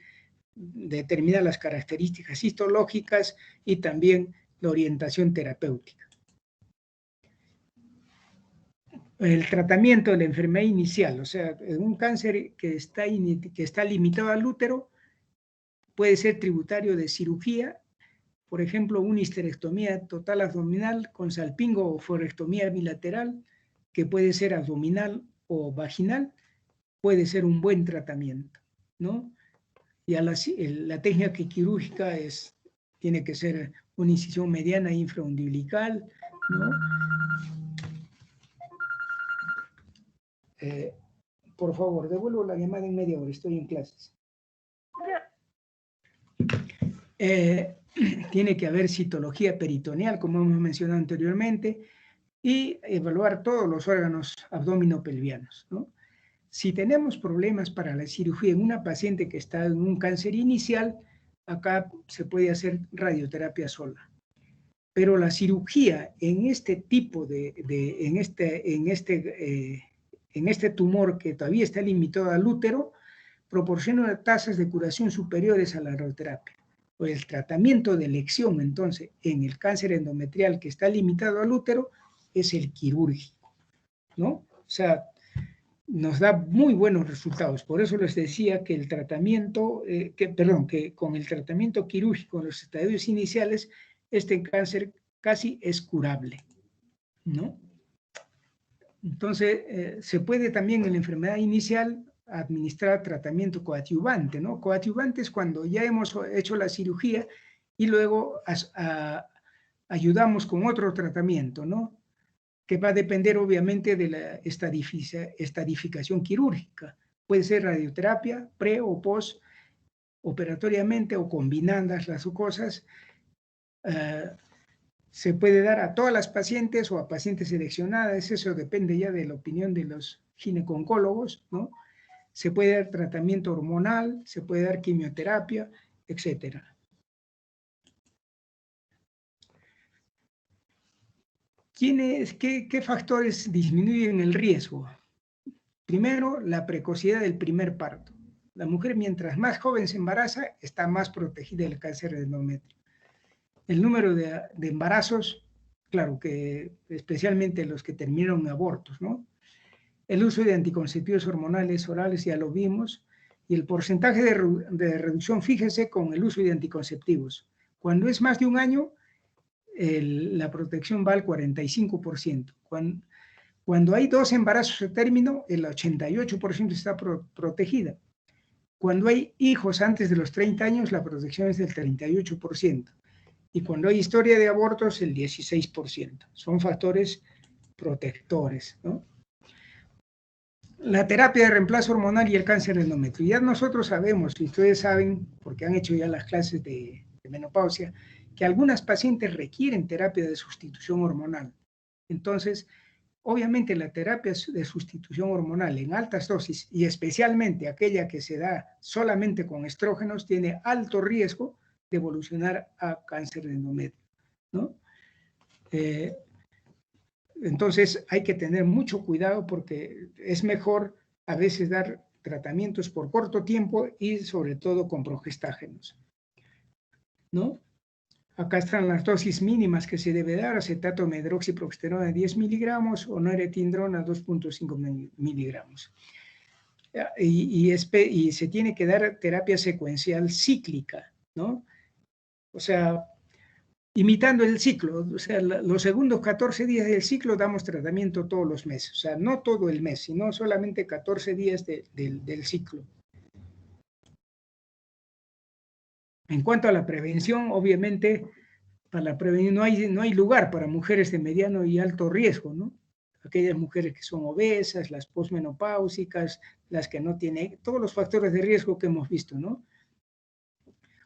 determinar las características histológicas y también la orientación terapéutica. El tratamiento de la enfermedad inicial, o sea, un cáncer que está limitado al útero, puede ser tributario de cirugía. Por ejemplo, una histerectomía total abdominal con salpingo o forectomía bilateral, que puede ser abdominal o vaginal, puede ser un buen tratamiento, ¿no? Ya la técnica quirúrgica tiene que ser una incisión mediana infraumbilical, ¿no? Por favor, devuelvo la llamada en media hora, estoy en clases. Tiene que haber citología peritoneal, como hemos mencionado anteriormente, y evaluar todos los órganos abdominopelvianos, ¿no? Si tenemos problemas para la cirugía en una paciente que está en un cáncer inicial, acá se puede hacer radioterapia sola. Pero la cirugía en este tipo en este tumor que todavía está limitado al útero, proporciona tasas de curación superiores a la radioterapia. Pues el tratamiento de elección, entonces, en el cáncer endometrial que está limitado al útero, es el quirúrgico, ¿no? O sea, nos da muy buenos resultados. Por eso les decía que que con el tratamiento quirúrgico en los estadios iniciales, este cáncer casi es curable, ¿no? Entonces, se puede también en la enfermedad inicial administrar tratamiento coadyuvante, ¿no? Coadyuvante es cuando ya hemos hecho la cirugía y luego ayudamos con otro tratamiento, ¿no? Que va a depender obviamente de la estadificación quirúrgica. Puede ser radioterapia, pre o post operatoriamente o combinadas las cosas. Se puede dar a todas las pacientes o a pacientes seleccionadas, eso depende ya de la opinión de los gineco-oncólogos, ¿no? Se puede dar tratamiento hormonal, se puede dar quimioterapia, etc. ¿Qué factores disminuyen el riesgo? Primero, la precocidad del primer parto. La mujer, mientras más joven se embaraza, está más protegida del cáncer de endometrio. El número de embarazos, claro que especialmente los que terminaron en abortos, ¿no? El uso de anticonceptivos hormonales orales, ya lo vimos, y el porcentaje de reducción, fíjese, con el uso de anticonceptivos. Cuando es más de un año, la protección va al 45%. Cuando hay 2 embarazos a término, el 88% está protegida. Cuando hay hijos antes de los 30 años, la protección es del 38%. Y cuando hay historia de abortos, el 16%. Son factores protectores, ¿no? La terapia de reemplazo hormonal y el cáncer de endometrio. Ya nosotros sabemos, y ustedes saben, porque han hecho ya las clases de menopausia, que algunas pacientes requieren terapia de sustitución hormonal. Entonces, obviamente la terapia de sustitución hormonal en altas dosis, y especialmente aquella que se da solamente con estrógenos, tiene alto riesgo de evolucionar a cáncer de endometrio, ¿no? Entonces hay que tener mucho cuidado porque es mejor a veces dar tratamientos por corto tiempo y sobre todo con progestágenos, ¿no? Acá están las dosis mínimas que se debe dar: acetato de medroxiprogesterona 10 miligramos o noretindrona 2.5 miligramos. Y se tiene que dar terapia secuencial cíclica, ¿no? O sea, imitando el ciclo. O sea, los segundos 14 días del ciclo damos tratamiento todos los meses. O sea, no todo el mes, sino solamente 14 días del ciclo. En cuanto a la prevención, obviamente, para la prevención no hay lugar para mujeres de mediano y alto riesgo, ¿no? Aquellas mujeres que son obesas, las posmenopáusicas, las que no tienen, todos los factores de riesgo que hemos visto, ¿no?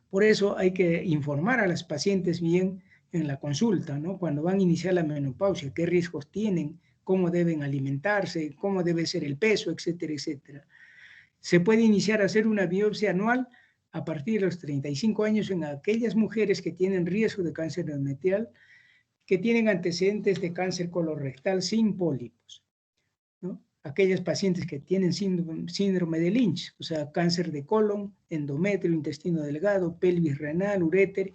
Por eso hay que informar a las pacientes bien en la consulta, ¿no? Cuando van a iniciar la menopausia, qué riesgos tienen, cómo deben alimentarse, cómo debe ser el peso, etcétera, etcétera. Se puede iniciar a hacer una biopsia anual a partir de los 35 años en aquellas mujeres que tienen riesgo de cáncer endometrial, que tienen antecedentes de cáncer colorectal sin pólipos, ¿no? Aquellas pacientes que tienen síndrome de Lynch, o sea, cáncer de colon, endometrio, intestino delgado, pelvis renal, uréter,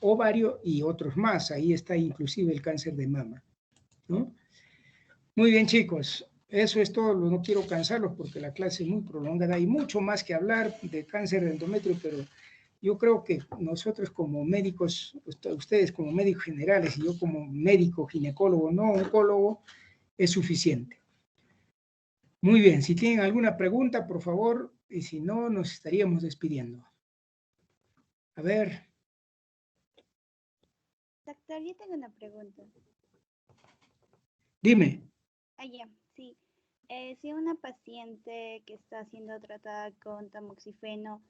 ovario y otros más. Ahí está inclusive el cáncer de mama, ¿no? Muy bien, chicos. Eso es todo. No quiero cansarlos porque la clase es muy prolongada. Hay mucho más que hablar de cáncer de endometrio, pero yo creo que nosotros como médicos, ustedes como médicos generales y yo como médico ginecólogo, no oncólogo, es suficiente. Muy bien. Si tienen alguna pregunta, por favor, y si no, nos estaríamos despidiendo. A ver. Doctor, yo tengo una pregunta. Dime. Ya, sí. Si una paciente que está siendo tratada con tamoxifeno,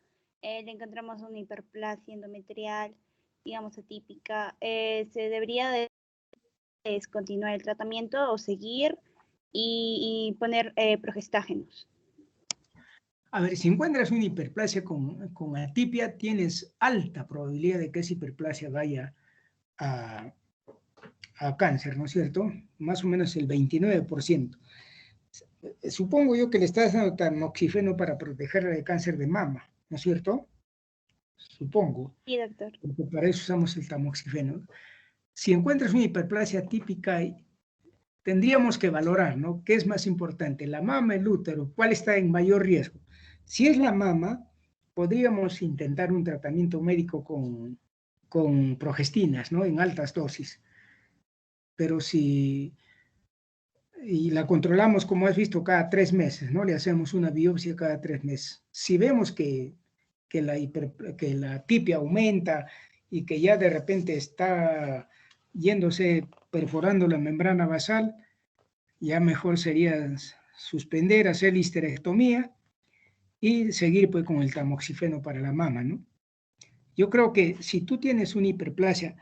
le encontramos una hiperplasia endometrial, digamos atípica, ¿se debería de descontinuar el tratamiento o seguir y poner progestágenos? A ver, si encuentras una hiperplasia con atipia, tienes alta probabilidad de que esa hiperplasia vaya a cáncer, ¿no es cierto? Más o menos el 29%. Supongo yo que le estás dando tamoxifeno para protegerla de cáncer de mama, ¿no es cierto? Supongo. Sí, doctor. Porque para eso usamos el tamoxifeno. Si encuentras una hiperplasia típica, tendríamos que valorar, ¿no? ¿Qué es más importante? ¿La mama, el útero? ¿Cuál está en mayor riesgo? Si es la mama, podríamos intentar un tratamiento médico con progestinas, ¿no? En altas dosis. Pero si... Y la controlamos, como has visto, cada 3 meses, ¿no? Le hacemos una biopsia cada 3 meses. Si vemos que la tipia aumenta y que ya de repente está yéndose, perforando la membrana basal, ya mejor sería suspender, hacer la histerectomía y seguir pues con el tamoxifeno para la mama, ¿no? Yo creo que si tú tienes una hiperplasia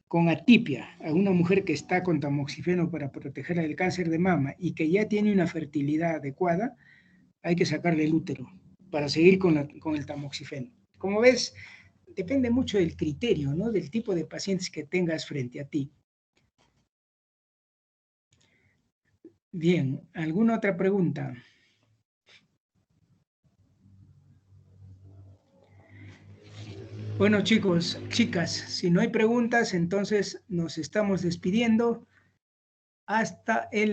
con atipia a una mujer que está con tamoxifeno para protegerla del cáncer de mama y que ya tiene una fertilidad adecuada, hay que sacarle el útero para seguir con el tamoxifeno. Como ves, depende mucho del criterio, ¿no? Del tipo de pacientes que tengas frente a ti. Bien, ¿alguna otra pregunta? Bueno, chicos, chicas, si no hay preguntas, entonces nos estamos despidiendo hasta el